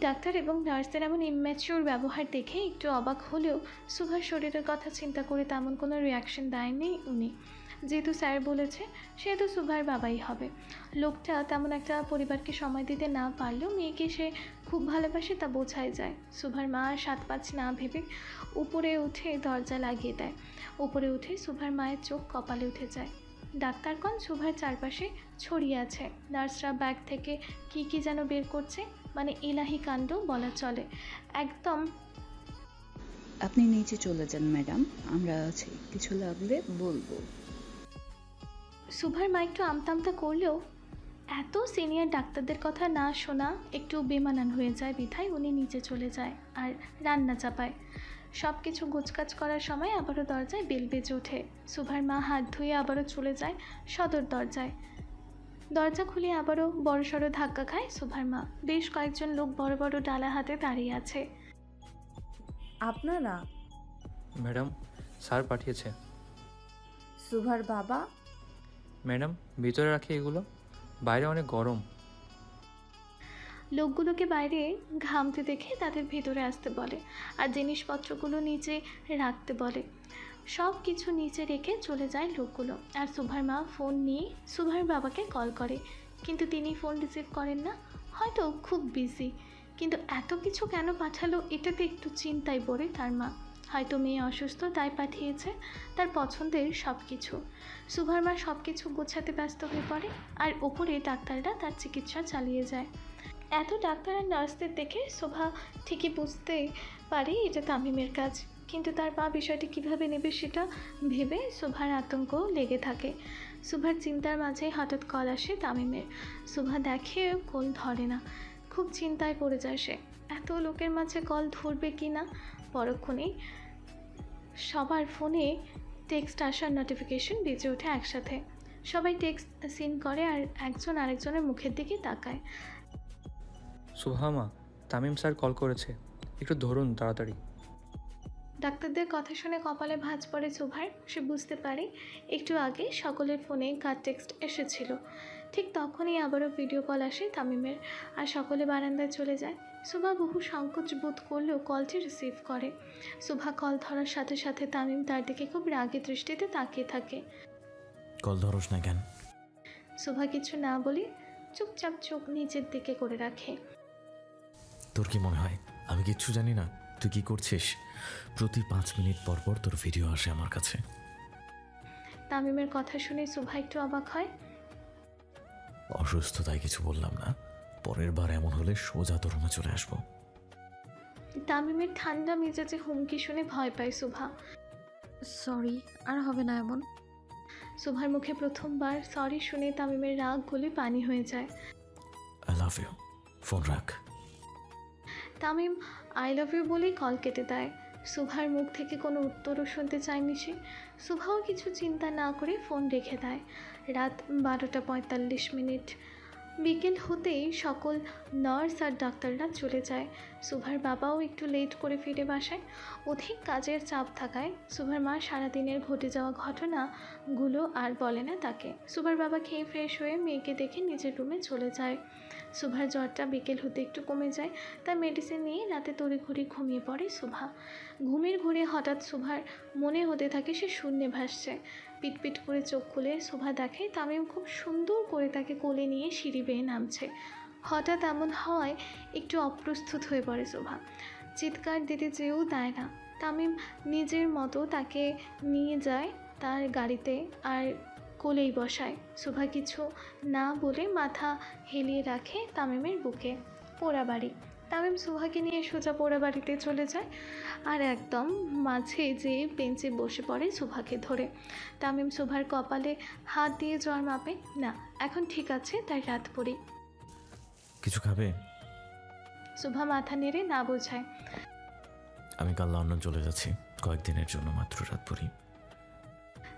ডাক্তার এবং নার্সদের এমন ইম্যাচিওর ব্যবহার দেখে একটু অবাক হলেও সুভার শরীরের কথা চিন্তা করে তেমন কোনো রিয়াকশন দেয়নি উনি। যেহেতু স্যার বলেছে সেহেতু সুভার বাবাই হবে। লোকটা তেমন একটা পরিবারকে সময় দিতে না পারলেও মেয়েকে সে খুব ভালোবাসে তা বোঝাই যায়। সুভার মা আর 7-5 না ভেবে উপরে উঠে দরজা লাগিয়ে দেয়। উপরে উঠে সুভার মায়ের চোখ কপালে উঠে যায়। ডাক্তারগণ সুভার চারপাশে ছড়িয়ে আছে। নার্সরা ব্যাগ থেকে কি যেন বের করছে, মানে এলাহি কাণ্ড বলা চলে একদম। আপনি নিচে চলে যান ম্যাডাম, আমরা আছি, কিছু লাগলে বলবো। সুভার মা একটু আমতামতা করলেও এত সিনিয়র ডাক্তারদের কথা না শোনা একটু বেমানান হয়ে যায় বিধায় উনি নিচে চলে যায় আর রান্না চাপায়। সব কিছু গোছকাজ করার সময় আবারও দরজায় বেল বেজে ওঠে। সুভার মা হাত ধুয়ে আবারও চলে যায় সদর দরজায়। দরজা খুলে আবারও বড়সড় ধাক্কা খায় সুভার মা। বেশ কয়েকজন লোক বড় বড় ডালা হাতে দাঁড়িয়ে আছে। আপনারা? ম্যাডাম, স্যার পাঠিয়েছে। সুভার বাবা? ম্যাডাম, ভিতরে রাখি এগুলো, বাইরে অনেক গরম। লোকগুলোকে বাইরে ঘামতে দেখে তাদের ভেতরে আসতে বলে আর জিনিসপত্রগুলো নিচে রাখতে বলে। সব কিছু নিচে রেখে চলে যায় লোকগুলো। আর সুভার মা ফোন নিয়ে সুভার বাবাকে কল করে, কিন্তু তিনি ফোন রিসিভ করেন না, হয়তো খুব বিজি। কিন্তু এত কিছু কেন পাঠালো এটাতে একটু চিন্তায় পড়ে তার মা। হয়তো মেয়ে অসুস্থ তাই পাঠিয়েছে তার পছন্দের সব কিছু। সুভার মা সব কিছু গোছাতে ব্যস্ত হয়ে পড়ে আর ওপরে ডাক্তাররা তার চিকিৎসা চালিয়ে যায়। এত ডাক্তার আর নার্সদের দেখে শোভা ঠিকই বুঝতে পারে এটা তামিমের কাজ, কিন্তু তার মা বিষয়টি কীভাবে নেবে সেটা ভেবে শোভার আতঙ্ক লেগে থাকে। শোভার চিন্তার মাঝে হঠাৎ কল আসে তামিমের। শোভা দেখে কল ধরে না, খুব চিন্তায় পড়ে যায় সে। এত লোকের মাঝে কল ধরবে কি না। পরক্ষণেই সবার ফোনে টেক্সট আসার নোটিফিকেশন বেজে ওঠে একসাথে। সবাই টেক্সট সিন করে আর একজন আরেকজনের মুখের দিকে তাকায়। শুভা মা, তামিম স্যার কল করেছে, একটু ধরুন তাড়াতাড়ি। ডাক্তারদের কথা শুনে কপালে ভাঁজ পড়ে শোভার। সে বুঝতে পারে একটু আগে সকলের ফোনে কার টেক্সট এসেছিল। ঠিক তখনই আবারও ভিডিও কল আসে তামিমের আর সকলে বারান্দায় চলে যায়। শোভা বহু সংকোচ বোধ করলেও কলটি রিসিভ করে। শোভা কল ধরার সাথে সাথে তামিম তার দিকে খুব রাগী দৃষ্টিতে তাকিয়ে থাকে। কল ধরোস না কেন? শোভা কিছু না বলে চুপচাপ চোখ নিচের দিকে করে রাখে। তোর কি মনে হয় আমি কিচ্ছু জানি না? তুই কি করছিস? প্রতি 5 মিনিট পর পর তোর ভিডিও আসে আমার কাছে। তামিমের কথা শুনে শোভা একটু অবাক হয়। অসুস্থ তাই কিছু বললাম না, পরের বার এমন হলে সোজা তোর রুমে চলে আসবো। তামিমের ঠান্ডা মেজাজে হুমকি শুনে ভয় পায় শোভা। সরি, আর হবে না এমন। শোভার মুখে প্রথমবার সরি শুনে তামিমের রাগ গলে পানি হয়ে যায়। আই লাভ ইউ, ফোন রাখ। তামিম আই লাভ ইউ বলেই কল কেটে দেয়। শোভার মুখ থেকে কোনো উত্তরও শুনতে চায়নি সে। শোভাও কিছু চিন্তা না করে ফোন রেখে দেয়। রাত 12:45। বিকেল হতেই সকল নার্স আর ডাক্তাররা চলে যায়। শোভার বাবাও একটু লেট করে ফিরে বাসায়। অধিক কাজের চাপ থাকায় শোভার মা সারাদিনের ঘটে যাওয়া ঘটনাগুলো আর বলে না তাকে। শোভার বাবা খেয়ে ফ্রেশ হয়ে মেয়েকে দেখে নিজের রুমে চলে যায়। সুভার জ্বরটা বিকেল হতে একটু কমে যায়। তার মেডিসিন নিয়ে রাতে তড়িঘড়ি ঘুমিয়ে পড়ে সুভা। ঘুমের ঘুরে হঠাৎ সুভার মনে হতে থাকে সে শূন্যে ভাসছে। পিটপিট করে চোখ খুলে সুভা দেখে তামিম খুব সুন্দর করে তাকে কোলে নিয়ে সিঁড়ি বেয়ে নামছে। হঠাৎ এমন হওয়ায় একটু অপ্রস্তুত হয়ে পড়ে সুভা। চিৎকার দিতে চেয়েও দেয় না। তামিম নিজের মতো তাকে নিয়ে যায় তার গাড়িতে আর কোলেই বসায়। সুভা কিছু না বলে মাথা হেলিয়ে রাখে তামিমের বুকে। পোড়াবাড়ি। তামিম সুভাকে নিয়ে সোজা পোড়াবাড়িতে চলে যায় আর একদম মাঝে যে বেঞ্চে বসে পড়ে সুভাকে ধরে। তামিম সুভার কপালে হাত দিয়ে জ্বর মাপে। না, এখন ঠিক আছে, তাই রাত পড়ি। কিছু খাবে? সুভা মাথা নেড়ে না বোঝায়। আমি কাল লন্ডন চলে যাচ্ছি কয়েকদিনের জন্য, মাত্র রাত পড়ি।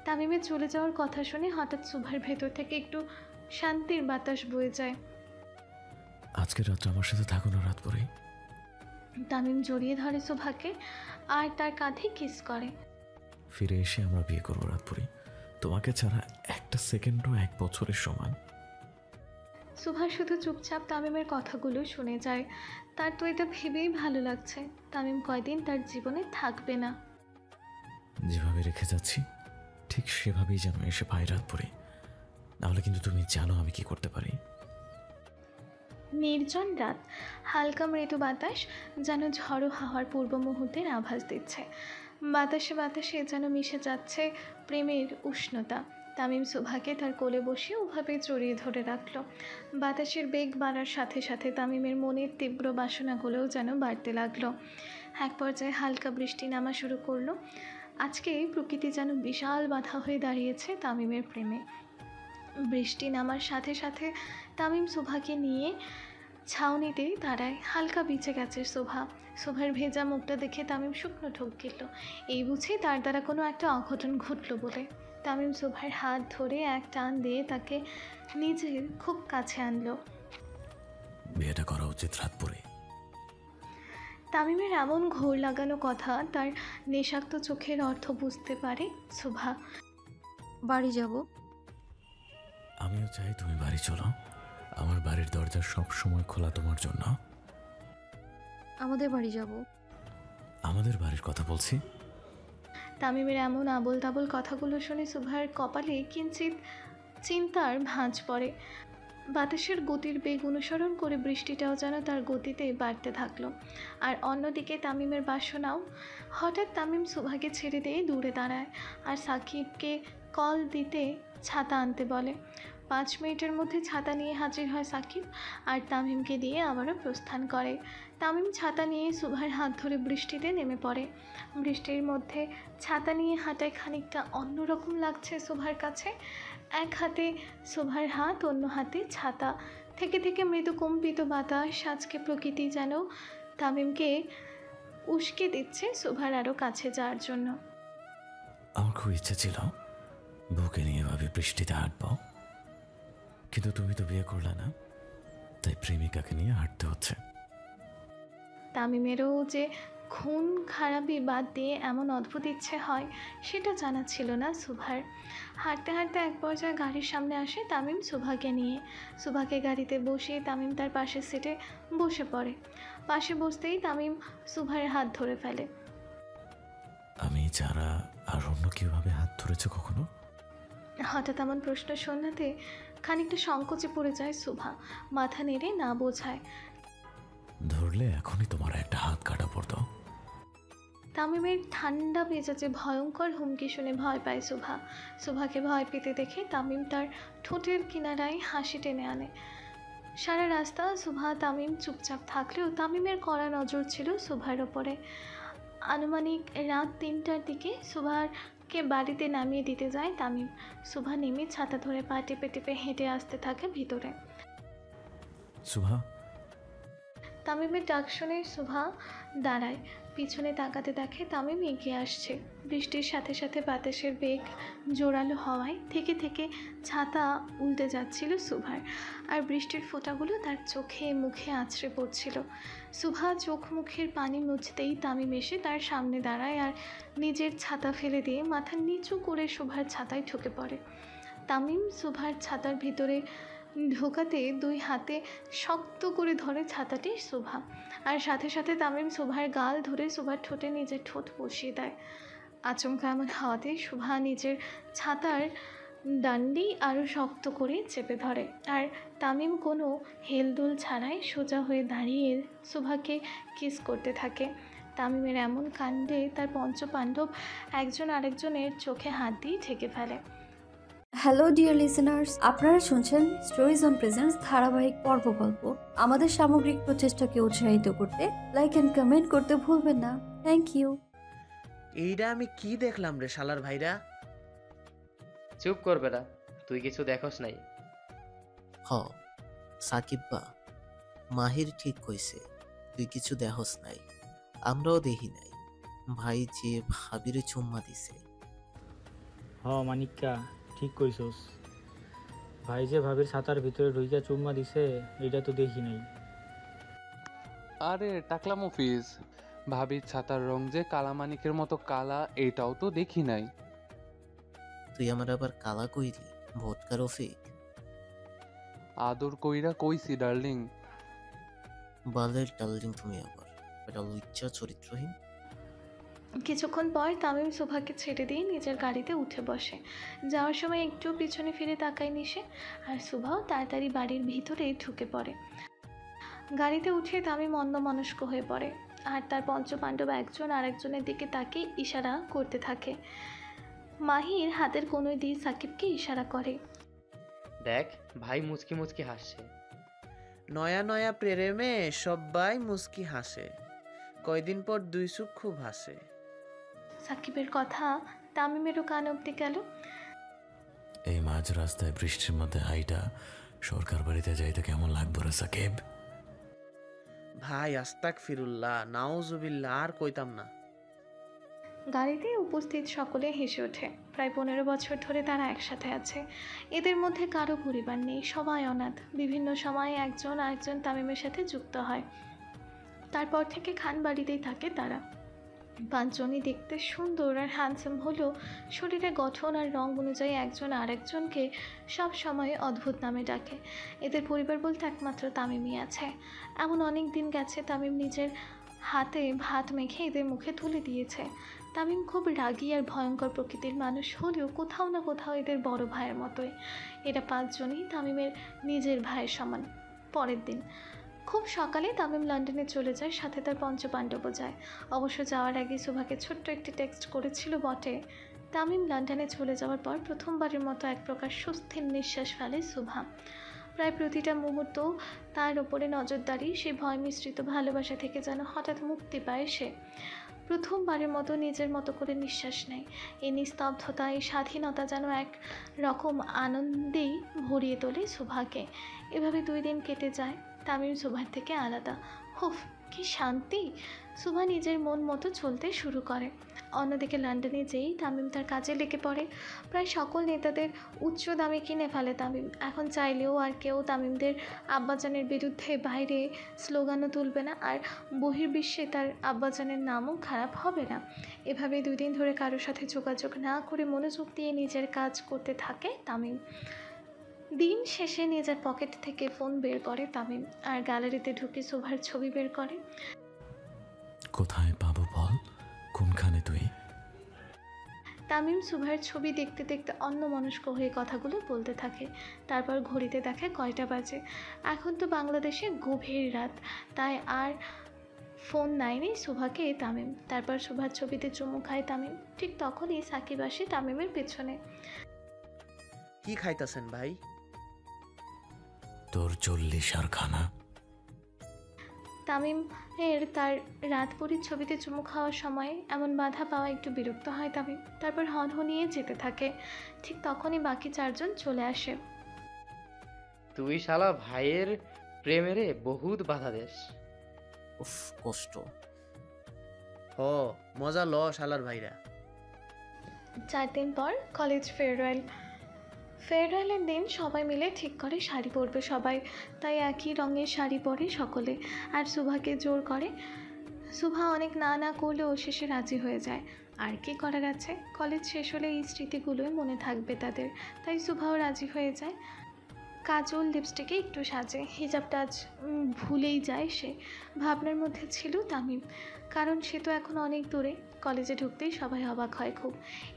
তামিমের চলে যাওয়ার কথা শুনে হঠাৎ সুভার ভেতর থেকে একটু শান্তির বাতাস বয়ে যায়। আজকের রাতটা আমার সাথে থাকো না রাত পড়ি। তামিম জড়িয়ে ধরে সুভাকে আর তার কাঁধে কিস করে। ফিরে এসে আমরা বিয়ে করবো রাত পড়ি। তোমাকে ছাড়া একটা সেকেন্ডও 1 বছরের সমান। সুভা শুধু চুপচাপ তামিমের কথাগুলো শুনে যায়। তার তো এটা ভেবেই ভালো লাগছে তামিম কয়দিন তার জীবনে থাকবে না। যেভাবে রেখে যাচ্ছি ঠিক সেভাবেই যেন এসে পাই রাত পড়ি, নাহলে কিন্তু তুমি জানো আমি কি করতে পারি। নির্জন রাত, হালকা মৃদু বাতাস যেন ঝড়ো হাওয়ার পূর্ব মুহূর্তের আভাস দিচ্ছে। বাতাসে বাতাসে যেন মিশে যাচ্ছে প্রেমের উষ্ণতা। তামিম সুভাকে তার কোলে বসে ওভাবে জড়িয়ে ধরে রাখল। বাতাসের বেগ বাড়ার সাথে সাথে তামিমের মনের তীব্র বাসনাগুলোও যেন বাড়তে লাগলো। এক পর্যায়ে হালকা বৃষ্টি নামা শুরু করলো। আজকে প্রকৃতি যেন বিশাল বাধা হয়ে দাঁড়িয়েছে তামিমের প্রেমে। বৃষ্টি নামার সাথে সাথে তামিম সুভাকে নিয়ে ছাউনিতে দাঁড়ায়। হালকা ভিজে গেছে সুভার ভেজা মুখটা দেখে তামিম শুকনো ঢোক গেল। এই বুঝি তার দ্বারা কোনো একটা অঘটন ঘটল বলে। তামিম সুভার হাত ধরে এক টান দিয়ে তাকে নিজের খুব কাছে আনলো। বিয়েটা করা উচিত রাত পড়ি। তামিমের এমন ঘোর লাগানো কথা তার নেশাক্ত চোখের অর্থ বুঝতে পারে সুভা। বাড়ি যাব। আমিও চাই তুমি বাড়ি চলো। আমার বাড়ির দরজা সব সময় খোলা তোমার জন্য। আমাদের বাড়ি যাব। আমাদের বাড়ির কথা বলছি। তামিমের এমন আবোল তাবোল কথাগুলো শুনে সুভার কপালে কিঞ্চিত চিন্তার ভাঁজ পড়ে। বাতাসের গতির বেগ অনুসরণ করে বৃষ্টিটাও যেন তার গতিতে বাড়তে থাকলো। আর অন্যদিকে তামিমের বাসনাও। হঠাৎ তামিম সুভাকে ছেড়ে দিয়ে দূরে দাঁড়ায় আর সাকিবকে কল দিতে ছাতা আনতে বলে। 5 মিনিটের মধ্যে ছাতা নিয়ে হাজির হয় সাকিব আর তামিমকে দিয়ে আবারও প্রস্থান করে। তামিম ছাতা নিয়ে সুভার হাত ধরে বৃষ্টিতে নেমে পড়ে। বৃষ্টির মধ্যে ছাতা নিয়ে হাঁটায় খানিকটা অন্যরকম লাগছে সুভার কাছে। এক হাতে সুভার হাত, অন্য হাতে ছাতা। থেকে থেকে মৃদু কম্পিত বাতাস। আজকে প্রকৃতি যেন তামিমকে উস্কে দিচ্ছে সুভার আরও কাছে যাওয়ার জন্য। আমার খুব ইচ্ছা ছিল বুকে নিয়ে ভাবে বৃষ্টিতে হাঁটবো, কিন্তু তুমি তো বিয়ে করলে না, তাই প্রেমিকাকে নিয়ে হাঁটতে হচ্ছে। তামিমেরও যে খুন খারাপি বাদ দিয়ে এমন অদ্ভুত ইচ্ছে হয় সেটা জানা ছিল না সুভার। হাঁটতে হাঁটতে এক পর্যায়ে গাড়ির সামনে আসে তামিম সুভাকে নিয়ে। সুভাকে গাড়িতে বসিয়ে তামিম তার পাশের সিটে বসে পড়ে। পাশে বসতেই তামিম সুভার হাত ধরে ফেলে। আমি যারা আর অন্য কিভাবে হাত ধরেছে কখনো? হঠাৎ এমন প্রশ্ন শোনাতে খানিকটা সংকোচে পড়ে যায় সুভা। মাথা নেড়ে না বোঝায়। ধরলে এখনই তোমার একটা হাত কাটা পড়তো। তামিমের ঠান্ডা মেজাজে ভয়ঙ্কর হুমকি শুনে ভয় পায় সুভাকে ভয় পেতে দেখে তামিম তার ঠোঁটের কিনারায় হাসি টেনে আনে। সারা রাস্তা সুভা তামিম চুপচাপ থাকলেও তামিমের কড়া নজর ছিল সুভার ওপরে। আনুমানিক রাত 3টার দিকে সুভাকে বাড়িতে নামিয়ে দিতে যায় তামিম। সুভা নেমে ছাতা ধরে পা টেপে টেপে হেঁটে আসতে থাকে ভিতরে। সুভা। তামিমের ডাক শুনে সুভা দাঁড়ায়। পিছনে তাকাতে দেখে তামিম এগিয়ে আসছে। বৃষ্টির সাথে সাথে বাতাসের বেগ জোরালো হওয়ায় থেকে থেকে ছাতা উল্টে যাচ্ছিল সুভার, আর বৃষ্টির ফোঁটাগুলো তার চোখে মুখে আছড়ে পড়ছিল। সুভা চোখ মুখের পানি মুছতেই তামিম এসে তার সামনে দাঁড়ায় আর নিজের ছাতা ফেলে দিয়ে মাথা নিচু করে সুভার ছাতায় ঢুকে পড়ে। তামিম সুভার ছাতার ভিতরে ঢোকাতে দুই হাতে শক্ত করে ধরে ছাতাটি শুভা, আর সাথে সাথে তামিম শুভার গাল ধরে শুভার ঠোঁটে নিজের ঠোঁট বসিয়ে দেয়। আচমকা এমন হাওয়াতে শুভা নিজের ছাতার ডান্ডি আরও শক্ত করে চেপে ধরে, আর তামিম কোনো হেলদোল ছাড়াই সোজা হয়ে দাঁড়িয়ে শুভাকে কিস করতে থাকে। তামিমের এমন কাণ্ডে তার পঞ্চপাণ্ডব একজন আরেকজনের চোখে হাত দিয়ে ঢেকে ফেলে। হ্যালো ডিয়ার লিসেনার্স, আপনারা শুনছেন স্টোরিজ অন প্রেজেন্স ধারাবাহিক পর্ব গল্প। আমাদের সামগ্রিক প্রচেষ্টাকে উৎসাহিত করতে লাইক অ্যান্ড কমেন্ট করতে ভুলবেন না। Thank you. এইটা আমি কি দেখলাম রে শালার ভাইরা? চুপ করবে না, তুই কিছু দেখোস নাই। হ সাকিব বা, মাহির ঠিক কইছে, তুই কিছু দেহস নাই, আমরাও দেখি নাই। ভাই যে ভাবিরে চুম্মা দিছে। হ মানিক্কা, ঠিক কইছস। ভাই যে ভাবির ছাতার ভিতরে ঢুইকা চুম্মা দিছে, এটা তো দেখি নাই। আরে টাকলা মফিজ, ভাবির ছাতার রং যে কালামানিকের মতো কালা, এটাও তো দেখি নাই। তুই আমার আবার কালা কইরি ভোটকা রফিক? আদর কইরা কইছি ডার্লিং। বালের ডার্লিং তুমি আবার, এটা লুচ্চা চরিত্রহীন। কিছুক্ষণ পর তামিম শুভাকে ছেড়ে দিয়ে নিজের গাড়িতে উঠে বসে। যাওয়ার সময় একটু পিছনে ফিরে তাকায়নি সে, আর শুভাও তাড়াতাড়ি বাড়ির ভিতরে ঢুকে পড়ে। গাড়িতে উঠে তামিম অন্যমনস্ক হয়ে পড়ে, আর তার পঞ্চপাণ্ডব একজন আরেকজনের দিকে তাকে ইশারা করতে থাকে। মাহির হাতের কোনোই দিয়ে সাকিবকে ইশারা করে। দেখ ভাই মুচকি মুচকি হাসছে। নয়া নয়া প্রেমে সবাই মুস্কি হাসে, কয়দিন পর দুই চোখ খুব হাসে। সাকিবের কথা তামিমেরও কান অব্দি গেল। এই মাঝ রাস্তায় বৃষ্টির মধ্যে হাইটা সরকার বাড়িতে যাইতে কেমন লাগবে রে সাকিব? ভাই আস্তাক ফিরুল্লাহ, নাউজুবিল্লাহ, আর কইতাম না। গাড়িতে উপস্থিত সকলে হেসে ওঠে। প্রায় 15 বছর ধরে তারা একসাথে আছে। এদের মধ্যে কারো পরিবার নেই, সবাই অনাথ। বিভিন্ন সময়ে একজন আরেকজন তামিমের সাথে যুক্ত হয়। তারপর থেকে খান বাড়িতেই থাকে তারা। পাঁচজনই দেখতে সুন্দর আর হ্যান্ডসাম হলেও শরীরের গঠন আর রং অনুযায়ী একজন আরেকজনকে সব সময় অদ্ভুত নামে ডাকে। এদের পরিবার বলতে একমাত্র তামিমই আছে। এমন অনেক দিন গেছে তামিম নিজের হাতে ভাত মেখে এদের মুখে তুলে দিয়েছে। তামিম খুব রাগী আর ভয়ঙ্কর প্রকৃতির মানুষ হলেও কোথাও না কোথাও এদের বড় ভাইয়ের মতোই। এরা পাঁচজনই তামিমের নিজের ভাইয়ের সমান। পরের দিন খুব সকালে তামিম লন্ডনে চলে যায়, সাথে তার পঞ্চপাণ্ডবও যায়। অবশ্য যাওয়ার আগে শুভাকে ছোট্ট একটি টেক্সট করেছিল বটে। তামিম লন্ডনে চলে যাওয়ার পর প্রথমবারের মতো এক প্রকার স্বস্তির নিঃশ্বাস ফেলে শুভা। প্রায় প্রতিটা মুহূর্ত তার ওপরে নজরদারি, সে ভয় মিশ্রিত ভালোবাসা থেকে যেন হঠাৎ মুক্তি পায় সে। প্রথমবারের মতো নিজের মতো করে নিঃশ্বাস নেয়। এই নিস্তব্ধতা, এই স্বাধীনতা যেন এক রকম আনন্দেই ভরিয়ে তোলে শুভাকে। এভাবে 2 দিন কেটে যায়। তামিম শুভার থেকে আলাদা। হুফ, কি শান্তি! শুভা নিজের মন মতো চলতে শুরু করে। অন্যদিকে লন্ডনে যেই তামিম তার কাজে লেগে পড়ে। প্রায় সকল নেতাদের উচ্চ দামে কিনে ফেলে তামিম। এখন চাইলেও আর কেউ তামিমদের আব্বাজানের বিরুদ্ধে বাইরে স্লোগানও তুলবে না, আর বহির্বিশ্বে তার আব্বাজানের নামও খারাপ হবে না। এভাবে 2 দিন ধরে কারোর সাথে যোগাযোগ না করে মনোযোগ দিয়ে নিজের কাজ করতে থাকে তামিম। দিন শেষে নিজের পকেট থেকে ফোন বের করে তামিম, আর গ্যালারিতে ঢুকে শুভার ছবি বের করে। কোথায় পাবো বল, কোনখানে তুই? তামিম শুভার ছবি দেখতে দেখতে অন্যমনস্ক হয়ে কথাগুলো বলতে থাকে। তারপর ঘড়িতে দেখে কয়টা বাজে। এখন তো বাংলাদেশে গভীর রাত, তাই আর ফোন নেয়নি শুভাকে তামিম। তারপর শুভার ছবিতে চুমু খায় তামিম। ঠিক তখনই সাকিব আসে তামিমের পেছনে। কি খাইতাছেন ভাই? তোর 40 আর খানা। তামিম তার রাতপুরীর ছবিতে চুমু খাওয়ার সময় এমন বাধা পাওয়া একটু বিরক্ত হয় তামিম। তারপর হনহনিয়ে যেতে থাকে। ঠিক তখনই বাকি 4 জন চলে আসে। তুই শালা ভাইয়ের প্রেমেরে বহুত বাধা দেস। উফ, কষ্ট। হ, মজা ল শালার ভাইরা। 4 দিন পর কলেজ ফেয়ারওয়েলের দিন সবাই মিলে ঠিক করে শাড়ি পরবে সবাই, তাই একই রঙের শাড়ি পরে সকলে। আর শুভাকে জোর করে। শুভা অনেক না করলেও শেষে রাজি হয়ে যায়। আর কি করার আছে, কলেজ শেষ হলে এই স্মৃতিগুলোই মনে থাকবে তাদের, তাই শুভাও রাজি হয়ে যায়। কাজল লিপস্টিকে একটু সাজে, হিজাবটা আজ ভুলেই যায় সে। ভাবনার মধ্যে ছিল তামিম, কারণ সে তো এখন অনেক দূরে। কলেজে ঢুকতেই সবাই অবাক হয় খুব।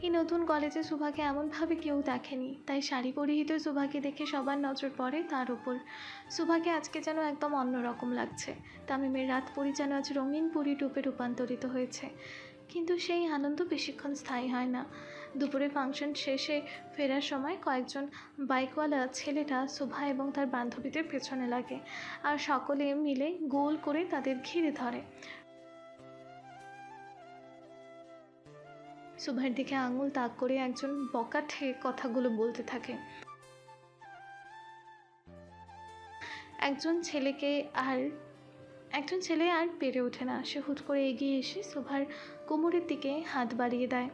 এই নতুন কলেজে সুভাকে এমনভাবে কেউ দেখেনি, তাই শাড়ি পরিহিত সুভাকে দেখে সবার নজর পড়ে তার ওপর। সুভাকে আজকে যেন একদম অন্যরকম লাগছে। তামিমের রাত পরি যেন আজ রঙিন পুরী রূপে রূপান্তরিত হয়েছে। কিন্তু সেই আনন্দ বেশিক্ষণ স্থায়ী হয় না। দুপুরে ফাংশন শেষে ফেরার সময় কয়েকজন বাইকওয়ালা ছেলেটা সুভা এবং তার বান্ধবীদের পেছনে লাগে, আর সকলে মিলে গোল করে তাদের ঘিরে ধরে। সুভার দিকে আঙুল তাক করে একজন বকাঠে কথাগুলো বলতে থাকে। একজন ছেলে আর পেরে ওঠে না, সে হুট করে এগিয়ে এসে সুভার কোমরের দিকে হাত বাড়িয়ে দেয়।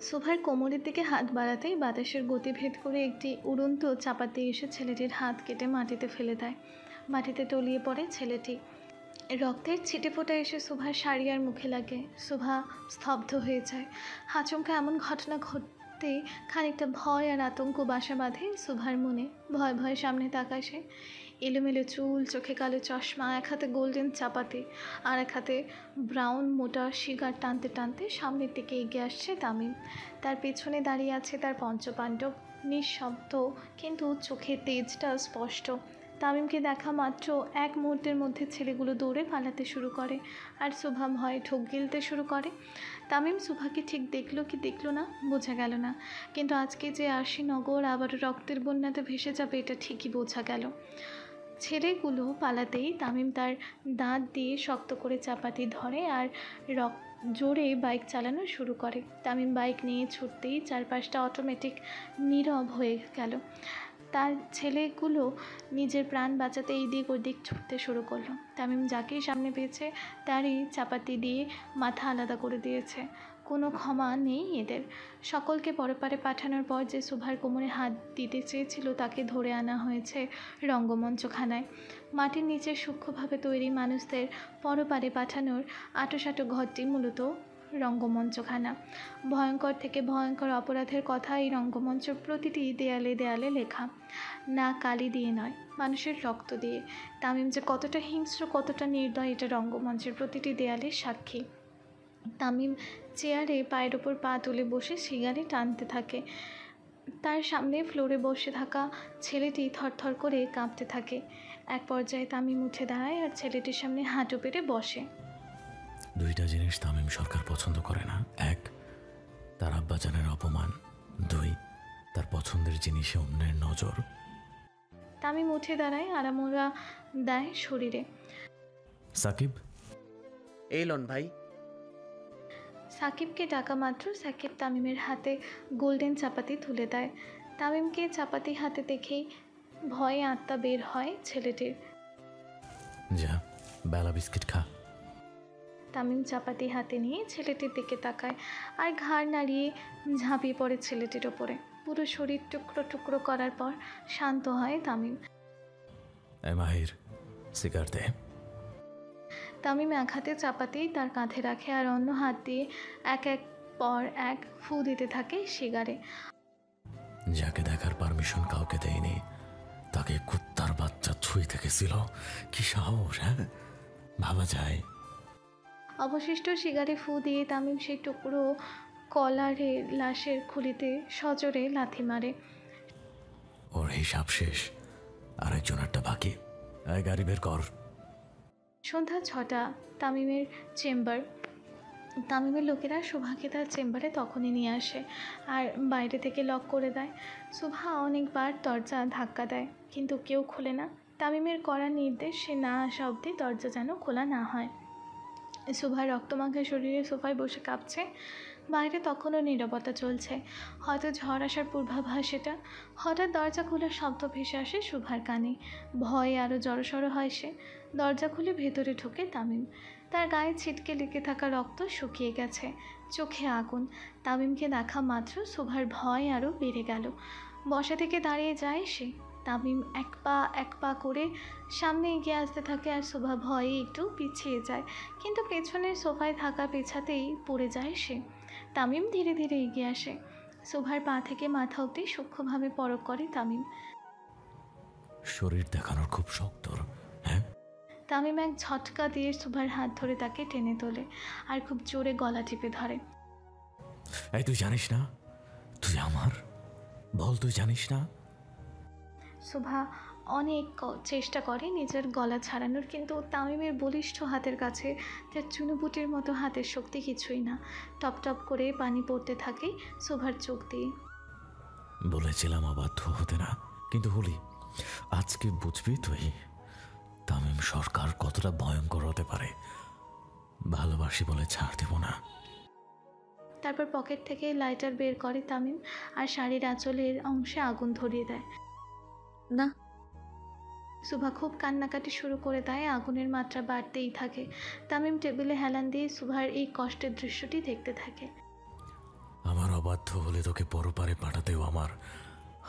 সুভার কোমরের দিকে হাত বাড়াতেই বাতাসের গতি ভেদ করে একটি উড়ন্ত চাপাতে এসে ছেলেটির হাত কেটে মাটিতে ফেলে দেয়। মাটিতে তলিয়ে পড়ে ছেলেটি। রক্তের ছিটে ফোটা এসে সুভার শাড়ি আর মুখে লাগে। সুভা স্তব্ধ হয়ে যায়। আচমকা এমন ঘটনা ঘটতে খানিকটা ভয় আর আতঙ্ক বাসা বাঁধে সুভার মনে। ভয় ভয়ে সামনে তাকায় সে। এলোমেলো চুল, চোখে কালো চশমা, এক হাতে গোল্ডেন চাপাতি আর এক হাতে ব্রাউন মোটা সিগার টানতে টানতে সামনের দিকে এগিয়ে আসছে তামিম। তার পেছনে দাঁড়িয়ে আছে তার পঞ্চপাণ্ডব, নিঃশব্দ কিন্তু চোখে তেজটা স্পষ্ট। তামিমকে দেখা মাত্র এক মুহূর্তের মধ্যে ছেলেগুলো দৌড়ে পালাতে শুরু করে, আর সুভা ভয়ে ঠোক গিলতে শুরু করে। তামিম সুভাকে ঠিক দেখলো কি দেখলো না বোঝা গেল না, কিন্তু আজকে যে আশিনগর আবার রক্তের বন্যাতে ভেসে যাবে এটা ঠিকই বোঝা গেল। ছেলেগুলো পালাতেই তামিম তার দাঁত দিয়ে শক্ত করে চাপাতি ধরে আর জোরে বাইক চালানো শুরু করে। তামিম বাইক নিয়ে ছুটতেই চারপাশটা অটোমেটিক নীরব হয়ে গেল। তার ছেলেগুলো নিজের প্রাণ বাঁচাতে এই দিক ওই দিক ছুটতে শুরু করলো। তামিম যাকেই সামনে পেয়েছে তারই চাপাতি দিয়ে মাথা আলাদা করে দিয়েছে। কোনো ক্ষমা নেই এদের। সকলকে পরপারে পাঠানোর পর যে সুভার কোমরে হাত দিতে চেয়েছিল তাকে ধরে আনা হয়েছে রঙ্গমঞ্চখানায়। মাটির নিচে সূক্ষ্মভাবে তৈরি মানুষদের পরপারে পাঠানোর আঁটোসাঁটো ঘরটি মূলত রঙ্গমঞ্চখানা। ভয়ঙ্কর থেকে ভয়ঙ্কর অপরাধের কথা এই রঙ্গমঞ্চের প্রতিটি দেয়ালে দেয়ালে লেখা। না কালি দিয়ে নয়, মানুষের রক্ত দিয়ে। তামিম যে কতটা হিংস্র, কতটা নির্দয় এটা রঙ্গমঞ্চের প্রতিটি দেয়ালে সাক্ষী। তামিম চেয়ারে পায়ের ওপর পা তুলে বসে সিগারেট টানতে থাকে। তার সামনে ফ্লোরে বসে থাকা ছেলেটি থরথর করে কাঁপতে থাকে। এক পর্যায়ে তামিম উঠে দাঁড়ায় আর ছেলেটির সামনে হাঁটু পেতে বসে। দুইটা জিনিস তামিম সরকার পছন্দ করে না। এক, তার আব্বাজানের অপমান। দুই, তার পছন্দের জিনিসে অন্যের নজর। তামিম উঠে দাঁড়ায়, আড়ামোড়া দেয় শরীরে। সাকিব, এই লন ভাই। সাকিবকে ডাকা মাত্র সাকিব তামিমের হাতে গোল্ডেন চাপাতি তুলে দেয়। তামিমকে চাপাতি হাতে দেখেই ভয়ে আত্মা বের হয় ছেলেটির। যা, বেলা বিস্কিট খা। তামিম চাপাতি হাতে নিয়ে ছেলেটির দিকে তাকায় আর ঘাড় নাড়িয়ে ঝাঁপিয়ে পড়ে ছেলেটির ওপরে। পুরো শরীর টুকরো টুকরো করার পর শান্ত হয় তামিম। মাহির, সিগার দে। তামিম এক হাতে চাপাতি তার কাঁধে রাখে আর অন্য হাত দিয়ে এক এক পর এক ফু দিতে থাকে সিগারে। যাকে দেখার পারমিশন কাউকে দেয়নি তাকে কুত্তার বাচ্চা ছুঁইতে গেছিল, কি সাহস! হ্যাঁ, ভাবা যায়। অবশিষ্ট সিগারে ফু দিয়ে তামিম সেই টুকরো কলারে লাশের খুলিতে সজোরে লাথি মারে। ওর হিসাব শেষ, আরেকজনেরটা বাকি। গাড়ি বের কর। সন্ধ্যা 6টা, তামিমের চেম্বার। তামিমের লোকেরা সুভাকে তার চেম্বারে তখনই নিয়ে আসে আর বাইরে থেকে লক করে দেয়। সুভা অনেকবার দরজা ধাক্কা দেয় কিন্তু কেউ খোলে না। তামিমের করা নির্দেশ সে না আসা অবধি দরজা যেন খোলা না হয়। সুভার রক্তমাখা শরীরে সোফায় বসে কাঁপছে। বাইরে তখনও নীরবতা চলছে, হয়তো ঝড় আসার পূর্বাভাস এটা। হঠাৎ দরজা খোলার শব্দ ভেসে আসে সুভার কানে। ভয়ে আরও জড়সড় হয় সে। দরজা খুলে ভেতরে ঢোকে তামিম। তার গায়ে ছিটকে লেগে থাকা রক্ত শুকিয়ে গেছে, চোখে আগুন। তামিমকে দেখা মাত্র সুভার ভয় আরও বেড়ে গেল। বসা থেকে দাঁড়িয়ে যায় সে। তামিম এক পা করে সামনে এগিয়ে আসতে থাকে আর সুভা ভয়ে একটু পিছিয়ে যায়, কিন্তু পেছনের সোফায় থাকা পেছাতেই পড়ে যায় সে। তামিম ধীরে ধীরে এগিয়ে আসে। সুভার পা থেকে মাথা অবধি সূক্ষ্মভাবে পরখ করে তামিম। শরীর দেখানোর খুব শখ তোর, হ্যাঁ? তামিম এক ঝটকা দিয়ে সুভার হাত ধরে তাকে টেনে তোলে আর খুব জোরে গলা টিপে ধরে। এই তুই জানিস না তুই আমার? বল তুই জানিস না? সুভা অনেক চেষ্টা করে নিজের গলা ছাড়ানোর, কিন্তু তামিমের বলিষ্ঠ হাতের কাছে তার চুনুপুটির মতো হাতের শক্তি কিছুই না। টপ টপ করে পানি পড়তে থাকে সুভার চোখ দিয়ে। বলেছিলাম অবাধ্য হতে না, কিন্তু হলি। আজকে বুঝবি তুই তামিম সরকার কতটা ভয়ঙ্কর হতে পারে। ভালোবাসি বলে ছাড় দেব না। তারপর পকেট থেকে লাইটার বের করে তামিম আর শাড়ির আঁচলের অংশে আগুন ধরিয়ে দেয়। না। সুভা খুব কান্নাকাটি শুরু করে দেয়, আগুনের মাত্রা বাড়তেই থাকে। তামিম টেবিলে হেলান দিয়ে সুভার এই কষ্টের দৃশ্যটি দেখতে থাকে। আমার অবাধ্য হলে তোকে পরপারে পাঠাতেও আমার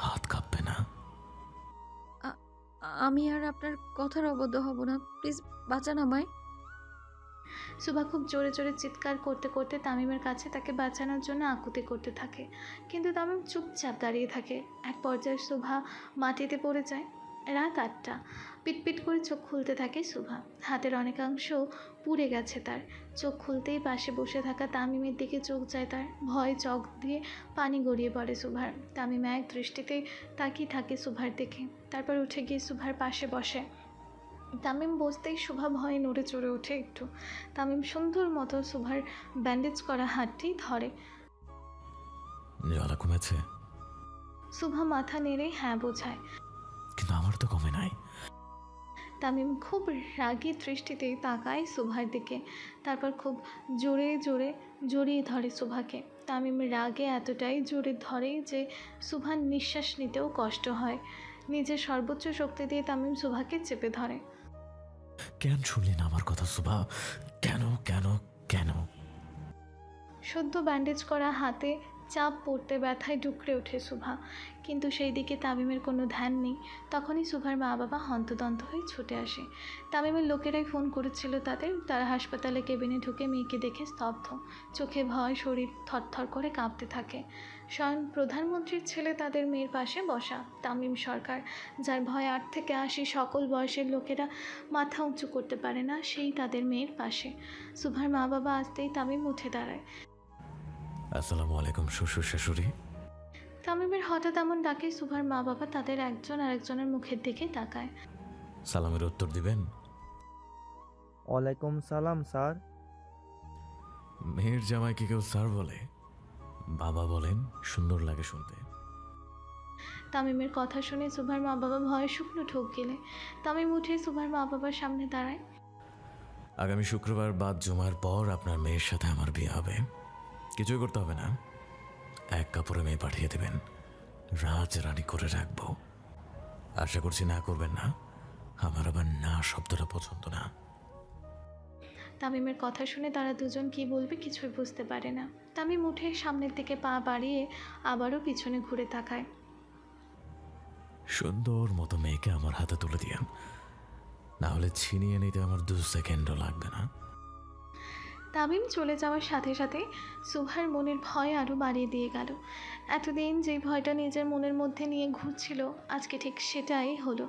হাত কাঁপবে না। আমি আর আপনার কথার অবদ্ধ হব না, প্লিজ বাঁচান আমায়। সুভা খুব জোরে জোরে চিৎকার করতে করতে তামিমের কাছে তাকে বাঁচানোর জন্য আকুতি করতে থাকে, কিন্তু তামিম চুপচাপ দাঁড়িয়ে থাকে। এক পর্যায়ে সুভা মাটিতে পড়ে যায়। রাত 8টা। পিটপিট করে চোখ খুলতে থাকে সুভা। হাতের অনেকাংশ পুড়ে গেছে তার। চোখ খুলতেই পাশে বসে থাকা তামিমের দিকে চোখ যায় তার। ভয় চোখ দিয়ে পানি গড়িয়ে পড়ে সুভার। তামিম এক দৃষ্টিতে তাকিয়ে থাকে সুভার দিকে, তারপর উঠে গিয়ে সুভার পাশে বসে। তামিম বসতেই সুভা ভয়ে নড়ে চড়ে ওঠে একটু। তামিম সুন্দর মতো সুভার ব্যান্ডেজ করা হাতটি ধরে। জ্বালা কমেছে? সুভা মাথা নেড়ে হ্যাঁ বোঝায়। কিন্তু আমার তো কমে নাই। তামিম খুব রাগী দৃষ্টিতে তাকায় সুভার দিকে, তারপর খুব জোরে জোরে জড়িয়ে ধরে সুভাকে। তামিম রাগে এতটাই জোরে ধরে যে সুভার নিঃশ্বাস নিতেও কষ্ট হয়। নিজের সর্বোচ্চ শক্তি দিয়ে তামিম সুভাকে চেপে ধরে। কেন শুনলি না আমার কথা সুভা? কেন কেন কেন? সদ্য ব্যান্ডেজ করা হাতে চাপ পড়তে ব্যথায় ডুকরে ওঠে সুভা, কিন্তু সেই দিকে তামিমের কোনো ধ্যান নেই। তখনই সুভার মা বাবা হন্তদন্ত হয়ে ছুটে আসে। তামিমের লোকেরাই ফোন করেছিল তাদের। তারা হাসপাতালে কেবিনে ঢুকে মেয়েকে দেখে স্তব্ধ, চোখে ভয়, শরীর থরথর করে কাঁপতে থাকে। স্বয়ং প্রধানমন্ত্রীর ছেলে তাদের মেয়ের পাশে বসা, তামিম সরকার, যার ভয় 8 থেকে 80 সকল বয়সের লোকেরা মাথা উঁচু করতে পারে না, সেই তাদের মেয়ের পাশে। সুভার মা বাবা আসতেই তামিম উঠে দাঁড়ায়। আসসালামু আলাইকুম শ্বশুর শাশুড়ি। তামিমের হঠাৎ এমন ডাকে সুভার মা বাবা তাদের একজন আরেকজনের মুখের দিকে তাকায়। সালামের উত্তর দিবেন? ওয়ালাইকুম সালাম স্যার। মেয়ের জামাইকে কেউ স্যার বলে? বাবা বলেন, সুন্দর লাগে শুনতে। তামিমের কথা শুনে সুভার মা বাবা ভয়ে শুকনো ঠোক গেলে। তামিম উঠে সুভার মা বাবার সামনে দাঁড়ায়। আগামী শুক্রবার বাদ জুমার পর আপনার মেয়ের সাথে আমার বিয়ে হবে। কিছুই করতে হবে না, এক কাপড়ে মেয়ে পাঠিয়ে দেবেন, রাজরানী করে রাখবো। আশা করছি না করবেন না। আমার আবার না শব্দটা পছন্দ না। তামিমের কথা শুনে তারা দুজন কি বলবে কিছুই বুঝতে পারে না। তামিম উঠে সামনের দিকে পা বাড়িয়ে আবারও পিছনে ঘুরে তাকায়। সুন্দর মতো মেয়েকে আমার হাতে তুলে দিয়ান, না হলে ছিনিয়ে নিতে আমার 2 সেকেন্ডও লাগবে না। তামিম চলে যাওয়ার সাথে সাথে সুভার মনের ভয় আরও বাড়িয়ে দিয়ে গেল। এতদিন যেই ভয়টা নিজের মনের মধ্যে নিয়ে ঘুরছিল, আজকে ঠিক সেটাই হলো।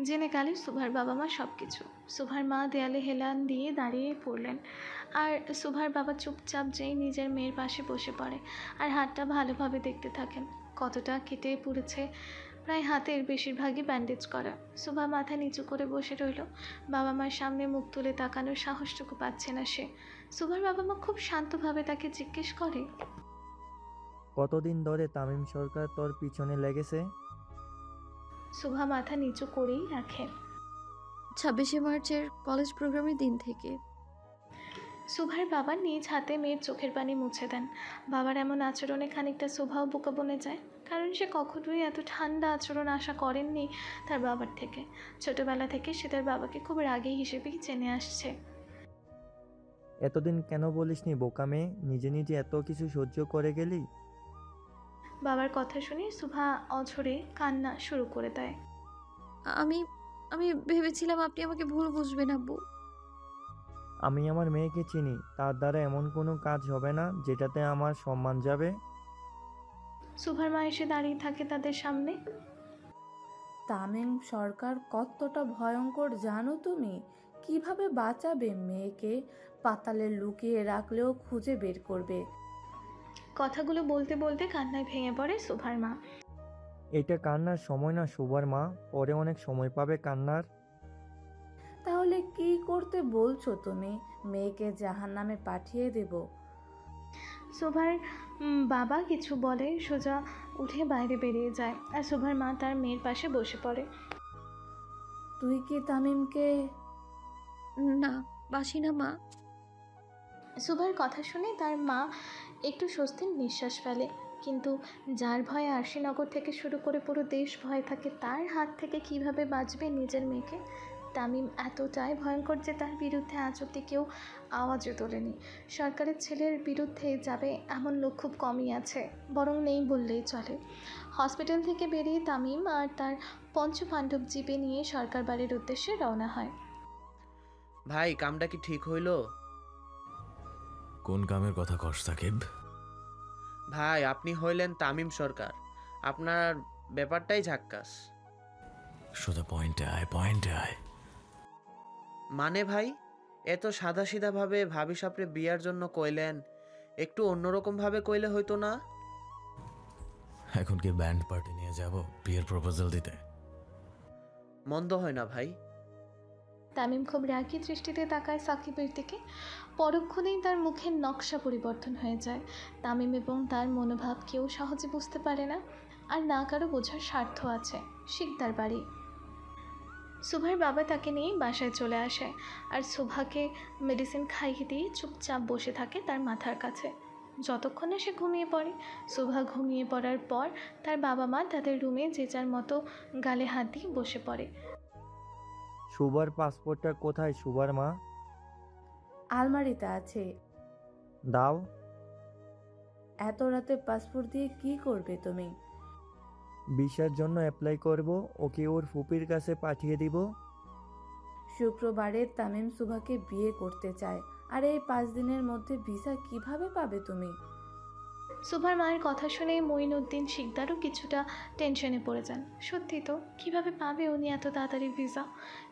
জেনে গেল সুভার বাবা মা সব কিছু। সুভার মা দেয়ালে হেলান দিয়ে দাঁড়িয়ে পড়লেন, আর সুভার বাবা চুপচাপ যেই নিজের মেয়ের পাশে বসে পড়ে আর হাতটা ভালোভাবে দেখতে থাকেন। কতটা কেটে পুড়েছে, প্রায় হাতের বেশিরভাগই ব্যান্ডেজ করা। সুভা মাথা নিচু করে বসে রইল। বাবা মার সামনে মুখ তুলে তাকানোর সাহসটুকু পাচ্ছে না সে। সুভার বাবা মা খুব শান্তভাবে তাকে জিজ্ঞেস করে, কতদিন ধরে তামিম সরকার তোর পিছনে লেগেছে? সুভা মাথা নিচু করেই রাখে। 26শে মার্চের কলেজ প্রোগ্রামের দিন থেকে। সুভার বাবা নিজ হাতে মেয়ের চোখের পানি মুছে দেন। বাবার এমন আচরণে খানিকটা সুভাও বোকা বনে যায়, কারণ সে কখনোই এত ঠান্ডা আচরণ আশা করেননি তার বাবার থেকে। ছোটবেলা থেকে সে তার বাবাকে খুব রাগী হিসেবেই চেনে আসছে। এতদিন কেন বলিসনি বোকা মেয়ে? নিজে নিজে এত কিছু সহ্য করে গেলি। বাবার কথা শুনে সুভা অঝরে কান্না শুরু করে দেয়। আমি আমি ভেবেছিলাম আপনি আমাকে ভুল বুঝবেন আব্বু। আমি আমার মেয়েকে চিনি, তার দ্বারা এমন কোনো কাজ হবে না যেটাতে আমার সম্মান যাবে। সুভার মা এসে দাঁড়িয়ে থাকে তাদের সামনে। তামিম সরকার কতটা ভয়ঙ্কর জানো তুমি? কিভাবে বাঁচাবে মেয়েকে? পাতালে লুকিয়ে রাখলেও খুঁজে বের করবে। কথাগুলো বলতে বলতে কান্নায় ভেঙে পড়ে সুভার মা। এটা কান্নার সময় না শোবার মা, পরে অনেক সময় পাবে কান্নার। তাহলে কি করতে বলছো তুমি? মেয়েকে জাহান্নামে পাঠিয়ে দেব? সুভার বাবা কিছু বলে সোজা উঠে বাইরে বেরিয়ে যায়, আর সুভার মা তার মেয়ের পাশে বসে পড়ে। তুই কি তামিমকে? না, বাসি না মা। সুভার কথা শুনে তার মা একটু স্বস্তির নিঃশ্বাস ফেলে, কিন্তু যার ভয়ে আরশিনগর থেকে শুরু করে পুরো দেশ ভয় থাকে তার হাত থেকে কিভাবে বাঁচবে নিজের মেয়েকে। তামিম এতটাই ভয়ঙ্কর যে তার বিরুদ্ধে আজ অব্দি কেউ আওয়াজও তোলেনি। সরকারের ছেলের বিরুদ্ধে যাবে এমন লোক খুব কমই আছে, বরং নেই বললেই চলে। হসপিটাল থেকে বেরিয়ে তামিম আর তার পঞ্চপাণ্ডব জিপে নিয়ে সরকার বাড়ির উদ্দেশ্যে রওনা হয়। ভাই কামটা কি ঠিক হইল? কোন কামের কথা কস সাকিব? ভাই আপনি হইলেন তামিম সরকার, আপনার ব্যাপারটাই ঝাক্কাস। সোজা পয়েন্টে আয়, পয়েন্টে আয়। মানে ভাই এত সাদাসিধা ভাবে ভাবি সাপড়ে বিয়ার জন্য কইলেন, একটু অন্যরকম ভাবে কইলে হইতো না? এখন কি ব্যান্ড পার্টি নিয়ে যাব বিয়ের প্রপোজাল দিতে? মন্দ হয় না ভাই। তামিম খুব রাগী দৃষ্টিতে তাকায় সাকিবের দিকে। পরক্ষণেই তার মুখের নকশা পরিবর্তন হয়ে যায়। তামিম এবং তার মনোভাব কেউ সহজে বুঝতে পারে না, আর না কারো বোঝার স্বার্থ আছে। শিকদার বাড়ি। সুভার বাবা তাকে নিয়ে বাসায় চলে আসে, আর সুভাকে মেডিসিন খাইয়ে দিয়ে চুপচাপ বসে থাকে তার মাথার কাছে, যতক্ষণে সে ঘুমিয়ে পড়ে। সুভা ঘুমিয়ে পড়ার পর তার বাবা মা তাদের রুমে যে যার মতো গালে হাত দিয়ে বসে পড়ে। সুবার পাসপোর্টটা কোথায় সুবার মা? আলমারিতে আছে। দাও। এত রাতে পাসপোর্ট দিয়ে কি করবে তুমি? ভিসার জন্য অ্যাপ্লাই করব, ওকে ওর ফুপির কাছে পাঠিয়ে দিব। শুক্রবারে তামিম সুভাকে বিয়ে করতে চায়, আর এই 5 দিনের মধ্যে ভিসা কিভাবে পাবে তুমি? সুভার মায়ের কথা শুনে মঈনুদ্দিন শিকদারও কিছুটা টেনশনে পড়ে যান। সত্যি তো, কিভাবে পাবে উনি এত তাড়াতাড়ি ভিসা?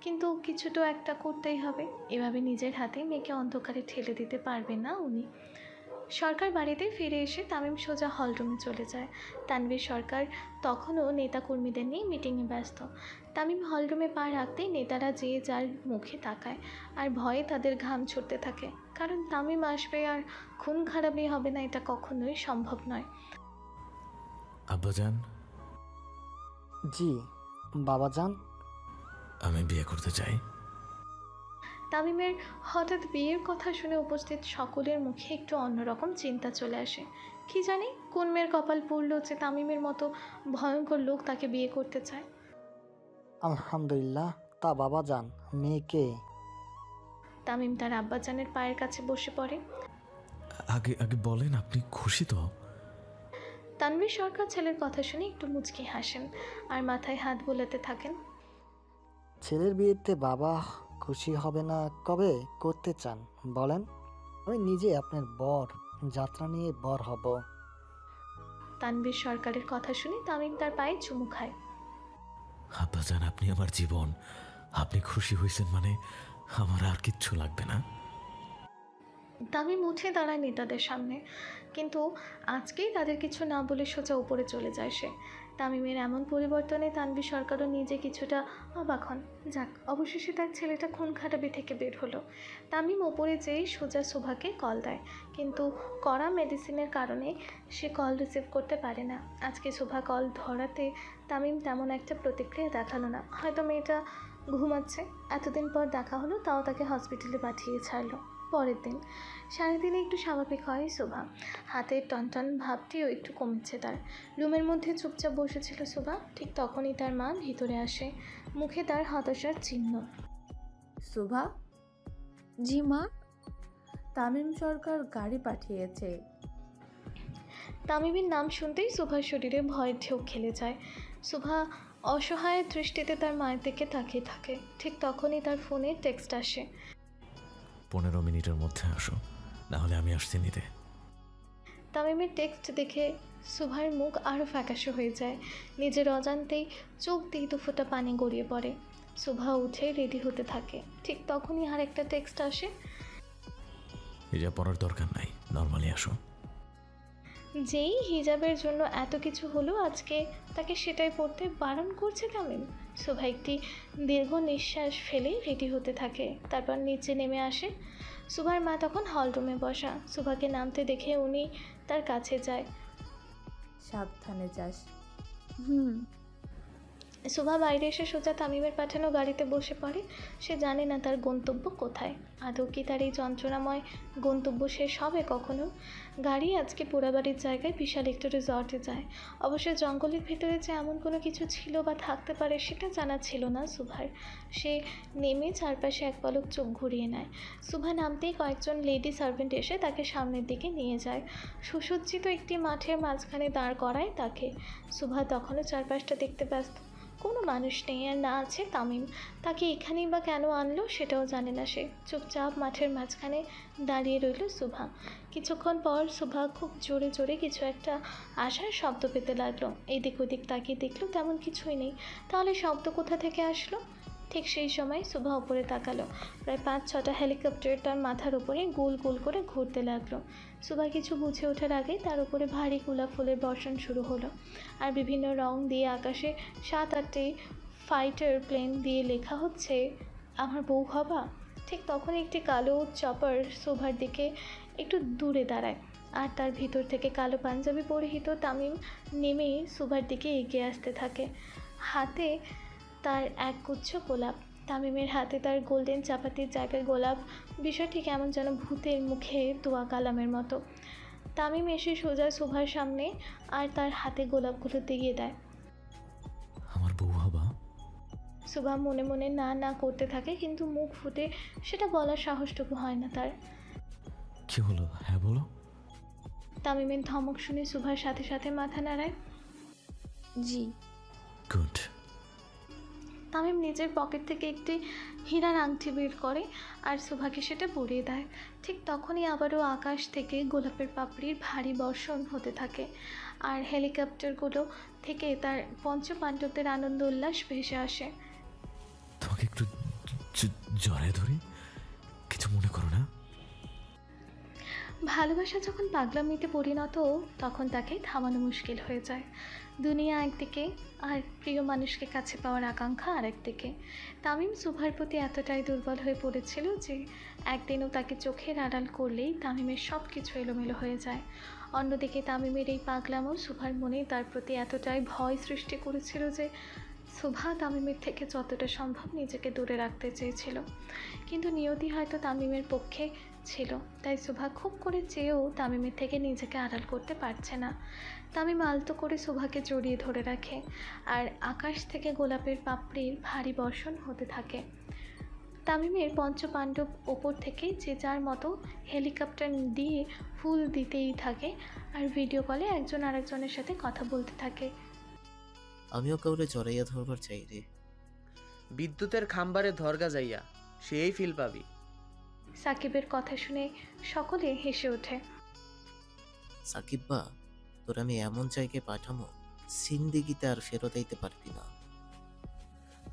কিন্তু কিছু তো একটা করতেই হবে। এভাবে নিজের হাতে মেয়েকে অন্ধকারে ঠেলে দিতে পারবেন না উনি। সরকার বাড়িতে ফিরে এসে তামিম সোজা হলরুমে চলে যায়। তানভীর সরকার তখনও নেতাকর্মীদের নিয়ে মিটিংয়ে ব্যস্ত। তামিম হলরুমে পা রাখতেই নেতারা যে যার মুখে তাকায়, আর ভয়ে তাদের ঘাম ছুটতে থাকে, কারণ তামিম আসবে আর খুন খারাপই হবে না, এটা কখনোই সম্ভব নয়। আব্বাজান। জি বাবাজান। আমি বিয়ে করতে চাই। তামিমের হঠাৎ বিয়ের কথা শুনে উপস্থিত সকলের মুখে একটু অন্যরকম চিন্তা চলে আসে। কি জানি কোন মেয়ের কপাল পড়ল যে তামিমের মতো ভয়ঙ্কর লোক তাকে বিয়ে করতে চায়। আলহামদুলিল্লাহ। তা বাবাজান, মেয়েকে? তামিম তার আব্বাজানের পায়ের কাছে বসে পড়ে। আগে আগে বলেন, আপনি খুশি তো? তানভীর সরকার ছেলের কথা শুনে একটু মুচকি হাসেন, আর মাথায় হাত বোলাতে থাকেন। ছেলের বিয়েতে বাবা খুশি হবে না? কবে করতে চান বলেন? আমি নিজে আপনার বর, যাত্রা নিয়ে বর হব। তানভীর সরকারের কথা শুনে তামিম তার পায়ে চুমু খায়। আব্বাজান, আপনি আমার জীবন। আপনি খুশি হয়েছেন মানে আমার আর কিচ্ছু লাগবে না। তামিম উঠে দাঁড়ায় নেতাদের সামনে, কিন্তু আজকেই তাদের কিছু না বলে সোজা উপরে চলে যায় সে। তামিমের এমন পরিবর্তনে তানভীর সরকারও নিজে কিছুটা অবাক হন। যাক, অবশেষে তার ছেলেটা খুন খারাপি থেকে বের হলো। তামিম ওপরে যেয়ে সোজা সুভাকে কল দেয়, কিন্তু কড়া মেডিসিনের কারণে সে কল রিসিভ করতে পারে না। আজকে সুভা কল ধরাতে তামিম তেমন একটা প্রতিক্রিয়া দেখালো না, হয়তো মেয়েটা ঘুমাচ্ছে। এতদিন পর দেখা হলো, তাও তাকে হসপিটালে পাঠিয়ে ছাড়লো। পরের দিন সারাদিনে একটু স্বাভাবিক হয় সুভা, হাতের টনটন ভাবটিও একটু কমেছে তার। রুমের মধ্যে চুপচাপ বসেছিল সুভা, ঠিক তখনই তার মা ভিতরে আসে, মুখে তার হতাশার চিহ্ন। সুভা? জি মা। তামিম সরকার গাড়ি পাঠিয়েছে। তামিমের নাম শুনতেই সুভার শরীরে ভয়ের ঢেউ খেলে যায়। সুভা অসহায় দৃষ্টিতে তার মায়ের দিকে তাকিয়ে থাকে। ঠিক তখনই তার ফোনে টেক্সট আসে। 15 মিনিটের মধ্যে আসো, না হলে আমি আসছি নিতে। তামিমের টেক্সট দেখে সুভার মুখ আরও ফ্যাকাশে হয়ে যায়। নিজের অজান্তেই চোখ দিয়ে দুফোঁটা পানি গড়িয়ে পড়ে। সুভা উঠে রেডি হতে থাকে। ঠিক তখনই আর একটা টেক্সট আসে। হিজাব পরার দরকার নাই, নর্মালি আসো। যেই হিজাবের জন্য এত কিছু হলো, আজকে তাকে সেটাই পড়তে বারণ করছে তামিম। সুভা একটি দীর্ঘ নিঃশ্বাস ফেলে রেডি হতে থাকে, তারপর নিচে নেমে আসে। সুভার মা তখন হলরুমে বসা। সুভাকে নামতে দেখে উনি তার কাছে যায়। সাবধানে যাস। সুভা বাইরে এসে সোজা তামিমের পাঠানো গাড়িতে বসে পড়ে। সে জানে না তার গন্তব্য কোথায়। আদৌ কি তার এই যন্ত্রণাময় গন্তব্য শেষ হবে কখনো? গাড়ি আজকে পোড়াবাড়ির জায়গায় বিশাল একটু রিসর্টে যায়। অবশ্য জঙ্গলের ভেতরে যে এমন কোনো কিছু ছিল বা থাকতে পারে সেটা জানা ছিল না সুভার। সে নেমে চারপাশে এক পলক চোখ ঘুরিয়ে নেয়। সুভা নামতেই কয়েকজন লেডি সার্ভেন্ট এসে তাকে সামনের দিকে নিয়ে যায়। সুসজ্জিত একটি মাঠের মাঝখানে দাঁড় করায় তাকে। সুভা তখনও চারপাশটা দেখতে ব্যস্ত। কোনো মানুষ নেই, আর না আছে তামিম। তাকে এখানেই বা কেন আনলো সেটাও জানে না সে। চুপচাপ মাঠের মাঝখানে দাঁড়িয়ে রইল সুভা। কিছুক্ষণ পর সুভা খুব জোরে জোরে কিছু একটা আসার শব্দ পেতে লাগলো। এদিক ওদিক তাকিয়ে দেখলো তেমন কিছুই নেই। তাহলে শব্দ কোথা থেকে আসলো? ঠিক সেই সময় সুভা উপরে তাকালো। প্রায় 5-6টা হেলিকপ্টার তার মাথার উপরে গোল গোল করে ঘুরতে লাগলো। সুভা কিছু বুঝে ওঠার আগে তার উপরে ভারী গোলাপ ফুলের বর্ষণ শুরু হলো। আর বিভিন্ন রং দিয়ে আকাশে 7-8টি ফাইটার প্লেন দিয়ে লেখা হচ্ছে, আমার বউ হবা। ঠিক তখন একটি কালো চপার সুভার দিকে একটু দূরে দাঁড়ায়, আর তার ভিতর থেকে কালো পাঞ্জাবি পরিহিত তামিম নেমে সুভার দিকে এগিয়ে আসতে থাকে। হাতে তার এক গুচ্ছ গোলাপ। তামিমের হাতে তার গোল্ডেন চাপাতির জায়গায় গোলাপ। বিষয়টি কেমন যেন ভূতের মুখে দোয়া কালামের মতো। তামিম এসে সোজা সুভার সামনে আর তার হাতে গোলাপগুলো দিয়ে দেয়। আমার বউ হবা? সুভা মনে মনে না না করতে থাকে, কিন্তু মুখ ফুটে সেটা বলার সাহসটুকু হয় না তার। কি হলো? হ্যাঁ বলো। তামিমের ধমক শুনে সুভার সাথে সাথে মাথা নাড়ায়। জি। গুড। তামিম নিজের পকেট থেকে একটি হীরার আংটি বের করে আর সুভাকে সেটা পরিয়ে দেয়। ঠিক তখনই আবারও আকাশ থেকে গোলাপের পাপড়ির ভারী বর্ষণ হতে থাকে, আর হেলিকপ্টারগুলো থেকে তার পঞ্চপাণ্ডবদের আনন্দ উল্লাস ভেসে আসে। তোমাকে একটু জড়ায় ধরি, কিছু মনে করো না? ভালোবাসা যখন পাগলামিতে পরিণত, তখন তাকে থামানো মুশকিল হয়ে যায়। দুনিয়া একদিকে আর প্রিয় মানুষকে কাছে পাওয়ার আকাঙ্ক্ষা আরেকদিকে। তামিম সুভার প্রতি এতটাই দুর্বল হয়ে পড়েছিল যে একদিনও তাকে চোখের আড়াল করলেই তামিমের সব কিছু এলোমেলো হয়ে যায়। অন্যদিকে তামিমের এই পাগলামো সুভার মনে তার প্রতি এতটাই ভয় সৃষ্টি করেছিল যে সুভা তামিমের থেকে যতটা সম্ভব নিজেকে দূরে রাখতে চেয়েছিল। কিন্তু নিয়তি হয়তো তামিমের পক্ষে ছিল, তাই সুভা খুব করে চেয়েও তামিমের থেকে নিজেকে আড়াল করতে পারছে না। তামিম আলতো করে সুভাকে জড়িয়ে ধরে রাখে, আর আকাশ থেকে গোলাপের পাপড়ির ভারী বর্ষণ হতে থাকে। তামিমের পঞ্চপাণ্ডব ওপর থেকে যে যার মতো হেলিকপ্টার দিয়ে ফুল দিতেই থাকে, আর ভিডিও কলে একজন আরেকজনের সাথে কথা বলতে থাকে। আমিও কাউরে জড়াইয়া ধরবার চাই রে। বিদ্যুতের খাম্বারে ধরগা যাইয়া সেই ফিল পাবি। সাকিবের কথা শুনে সকলে হেসে ওঠে। সাকিব বা, তোর আমি এমন জায়গায় পাঠামো সিন্দিগিতে আর ফেরত আইতে পারবি না।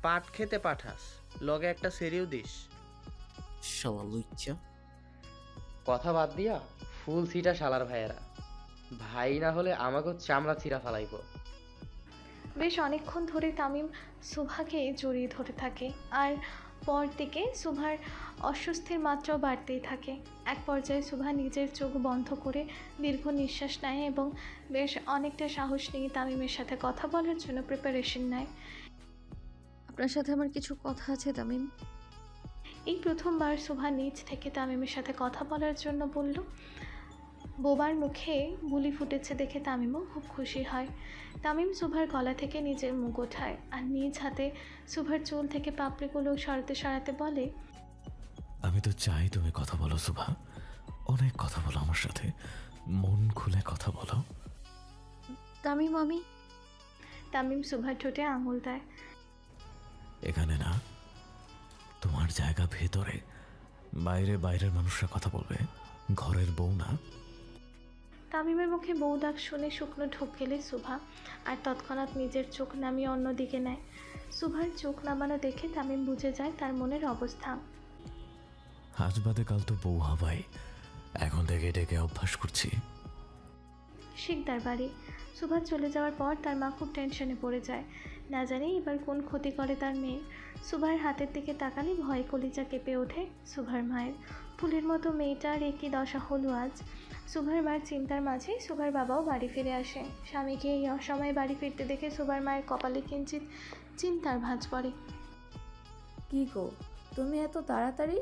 পাট খেতে পাঠাস, লগে একটা সেরিও দিস। সওয়াল ইচ্ছা কথা বাদ দিয়া ফুল সিটা শালার ভাইয়েরা, ভাই না হলে আমাকেও চামড়া ছিঁড়া ফালাইব। বেশ অনেকক্ষণ ধরে তামিম সুভাকে জড়িয়ে ধরে থাকে, আর পর দিকে সুভার অস্বস্তির মাত্রাও বাড়তেই থাকে। এক পর্যায়ে সুভা নিজের চোখ বন্ধ করে দীর্ঘ নিঃশ্বাস নেয় এবং বেশ অনেকটা সাহস নিয়ে তামিমের সাথে কথা বলার জন্য প্রিপারেশন নেয়। আপনার সাথে আমার কিছু কথা আছে তামিম। এই প্রথমবার সুভা নিজ থেকে তামিমের সাথে কথা বলার জন্য বলল। বোবার মুখে বুলি ফুটেছে দেখে তামিমও খুব খুশি হয়। তামিম সুভার গলা থেকে নিজের মুখ ওঠায় আর নিজ হাতে সুভার চুল থেকে পাপড়িগুলো সরাতে সরাতে বলে, আমি তো চাই তুমি কথা বলো সুভা, অনেক কথা বলো আমার সাথে, মন খুলে কথা বলো। তামিম আমি। তামিম সুভার ঠোঁটে আঙুল দেয়। এখানে না, তোমার জায়গা ভেতরে, বাইরে বাইরের মানুষরা কথা বলবে, ঘরের বউ না। তামিমের মুখে বউ ডাক শুনে শুকনো ঢোক গেলে শুভা, আর তৎক্ষণাৎ নিজের চোখ নামিয়ে অন্যদিকে নেয়। শুভার চোখ নামানো দেখে তামিম বুঝে যায় তার মনের অবস্থা। আজ বাদে কাল তো বউ হবাই, এখন থেকে ডেকে অভ্যাস করছি। শিকদার বাড়ি। শুভা চলে যাওয়ার পর তার মা খুব টেনশনে পড়ে যায়, না জানি এবার কোন ক্ষতি করে তার মেয়ের। শুভার হাতের দিকে তাকালে ভয়ে কলিজা কেঁপে ওঠে শুভার মায়ের। ফুলের মতো মেয়েটার একই দশা হলো আজ। শুভার মায়ের চিন্তার মাঝে শুভার বাবাও বাড়ি ফিরে আসে। স্বামীকে এই অসময়ে বাড়ি ফিরতে দেখে শুভার মায়ের কপালে কিঞ্চিত চিন্তার ভাঁজ পড়ে। কি গো, তুমি এত তাড়াতাড়ি?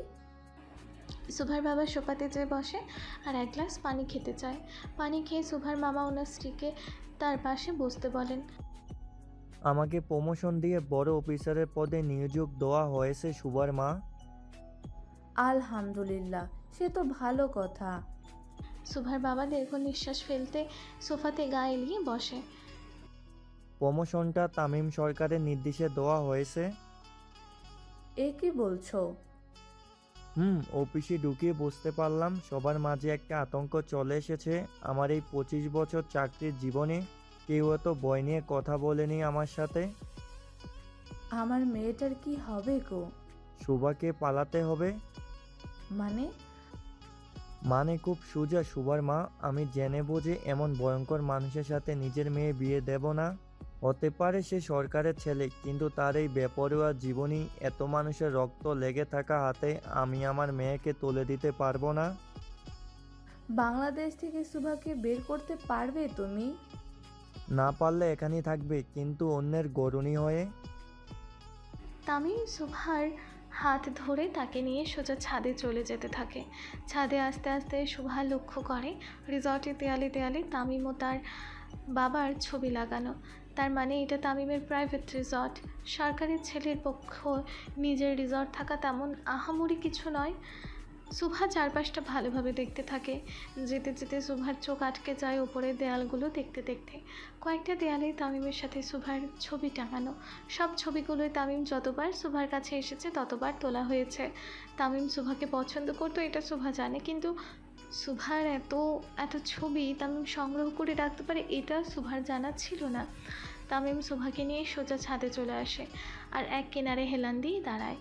শুভার বাবা সোফাতে যেয়ে বসে আর এক গ্লাস পানি খেতে চায়। পানি খেয়ে শুভার মামা ওনার স্ত্রীকে তার পাশে বসতে বলেন। আমাকে প্রমোশন দিয়ে বড় অফিসারের পদে নিয়োগ দেওয়া হয়েছে শুভার মা। আলহামদুলিল্লাহ, সে তো ভালো কথা। শুভার বাবা দীর্ঘ নিঃশ্বাস ফেলতে সোফাতে গা এলিয়ে বসে। প্রমোশনটা তামিম সরকারের নির্দেশে দেওয়া হয়েছে। এ কি বলছো? অফিসে ঢুকিয়ে বুঝতে পারলাম সবার মাঝে একটা আতঙ্ক চলে এসেছে। আমার এই 25 বছর চাকরির জীবনে কেউ এত ভয় নিয়ে কথা বলেনি আমার সাথে। আমার মেয়েটার কি হবে গো? শুভাকে পালাতে হবে। মানে খুব সোজা শুভার মা, আমি জেনে বুঝে এমন ভয়ঙ্কর মানুষের সাথে নিজের মেয়ে বিয়ে দেব না। হতে পারে সে সরকারের ছেলে, কিন্তু তার এই বেপরোয়া জীবনী, এত মানুষের রক্ত লেগে থাকা হাতে আমি আমার মেয়েকে তুলে দিতে পারবো না। বাংলাদেশ থেকে শুভাকে বের করতে পারবে তুমি? না পারলে এখানেই থাকবে, কিন্তু অন্যের গরুণী হয়ে। তামিম শুভার হাত ধরে তাকে নিয়ে সোজা ছাদে চলে যেতে থাকে। ছাদে আস্তে আস্তে শুভা লক্ষ্য করে রিসর্টের দেয়ালে দেয়ালে তামিম ও তার বাবার ছবি লাগানো। তার মানে এটা তামিমের প্রাইভেট রিসর্ট। সরকারের ছেলের পক্ষ নিজের রিসর্ট থাকা তেমন আহামরি কিছু নয়। শুভা চারপাশটা ভালোভাবে দেখতে থাকে। যেতে যেতে শুভার চোখ আটকে যায় ওপরের দেয়ালগুলো দেখতে দেখতে। কয়েকটা দেয়ালে তামিমের সাথে শুভার ছবি টাঙানো। সব ছবিগুলোই তামিম যতবার শুভার কাছে এসেছে ততবার তোলা হয়েছে। তামিম শুভাকে পছন্দ করতো এটা শুভা জানে, কিন্তু শুভার এত ছবি তামিম সংগ্রহ করে রাখতে পারে এটা শুভার জানা ছিল না। তামিম শুভাকে নিয়ে সোজা ছাদে চলে আসে আর এক কিনারে হেলান দিয়ে দাঁড়ায়।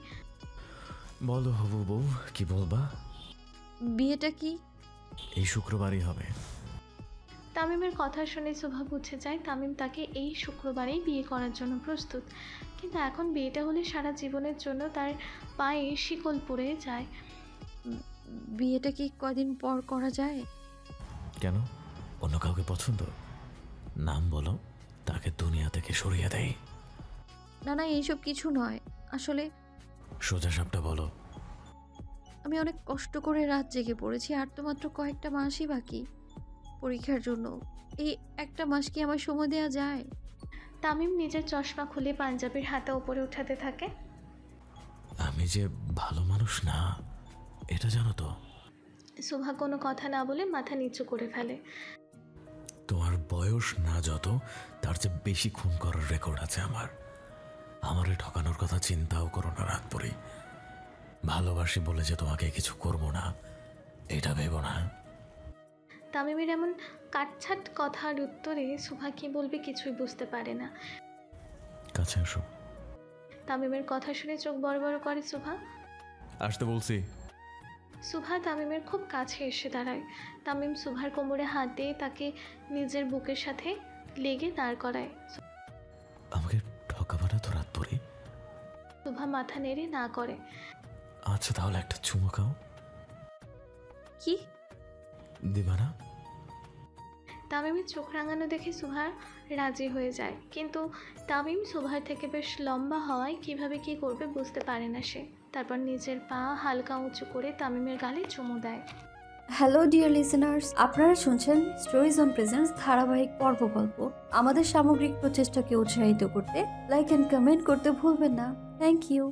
বলো হবু বউ, কি বলবা? বিয়েটা কি এই শুক্রবারই হবে। তামিমের কথা শুনে শুভা বুঝে যায় তামিম তাকে এই শুক্রবারেই বিয়ে করার জন্য প্রস্তুত। কিন্তু এখন বিয়েটা হলে সারা জীবনের জন্য তার পায়ে শিকল পড়ে যায়। বিয়েটা কি কদিন পর করা যায়? কেন, অন্য কাউকে পছন্দ? নাম বলো, তাকে দুনিয়া থেকে সরিয়ে দেয়। না, এইসব কিছু নয়। আসলে সোজা সাপটা বলো। আমি অনেক কষ্ট করে রাত জেগে পড়েছি, আর তো মাত্র কয়েকটা মাসই বাকি পরীক্ষার জন্য। এই একটা মাস কি আমার সময় দেওয়া যায়? তামিম নিজের চশমা খুলে পাঞ্জাবির হাতে উপরে উঠাতে থাকে। আমি যে ভালো মানুষ না, এটা জানো তো? শুভা কোনো কথা না বলে মাথা নিচু করে ফেলে। তোমার বয়স না যত, তার চেয়ে বেশি খুন করার রেকর্ড আছে আমার। আমারে ঠকানোর কথা চিন্তাও করো না রাত পরে। ভালোবাসি বলে যে তোমাকে কিছু করবো না, এটা ভেবো না। তামিমের এমন কাটছাট কথার উত্তরে শুভা কি বলবে কিছুই বুঝতে পারে না। কাছে আসো। তামিমের কথা শুনে চোখ বড় বড় করে শুভা। আসতে বলছি। শুভা তামিমের খুব কাছে এসে দাঁড়ায়। তামিম শুভার কোমরে হাত দিয়ে তাকে নিজের বুকের সাথে লেগে দাঁড় করায়। আমাকে ঠকাবো না তো রাত পরে? শুভা মাথা নেড়ে না করে। আচ্ছা তাহলে একটা চুমো খাও। কি দিবা না? তামিমের চোখ রাঙানো দেখে শুভা রাজি হয়ে যায়, কিন্তু তামিম শুভার থেকে বেশ লম্বা হওয়ায় কিভাবে কি করবে বুঝতে পারে না সে। তারপর নিজের পা হালকা উঁচু করে তামিমের গালে চুমু দেয়। হ্যালো ডিয়ার লিসেনার্স, আপনারা শুনছেন স্টোরিজ অন প্রেজেন্স ধারাবাহিক পর্ব গল্প। আমাদের সামগ্রিক প্রচেষ্টাকে উৎসাহিত করতে লাইক অ্যান্ড কমেন্ট করতে ভুলবেন না। Thank you.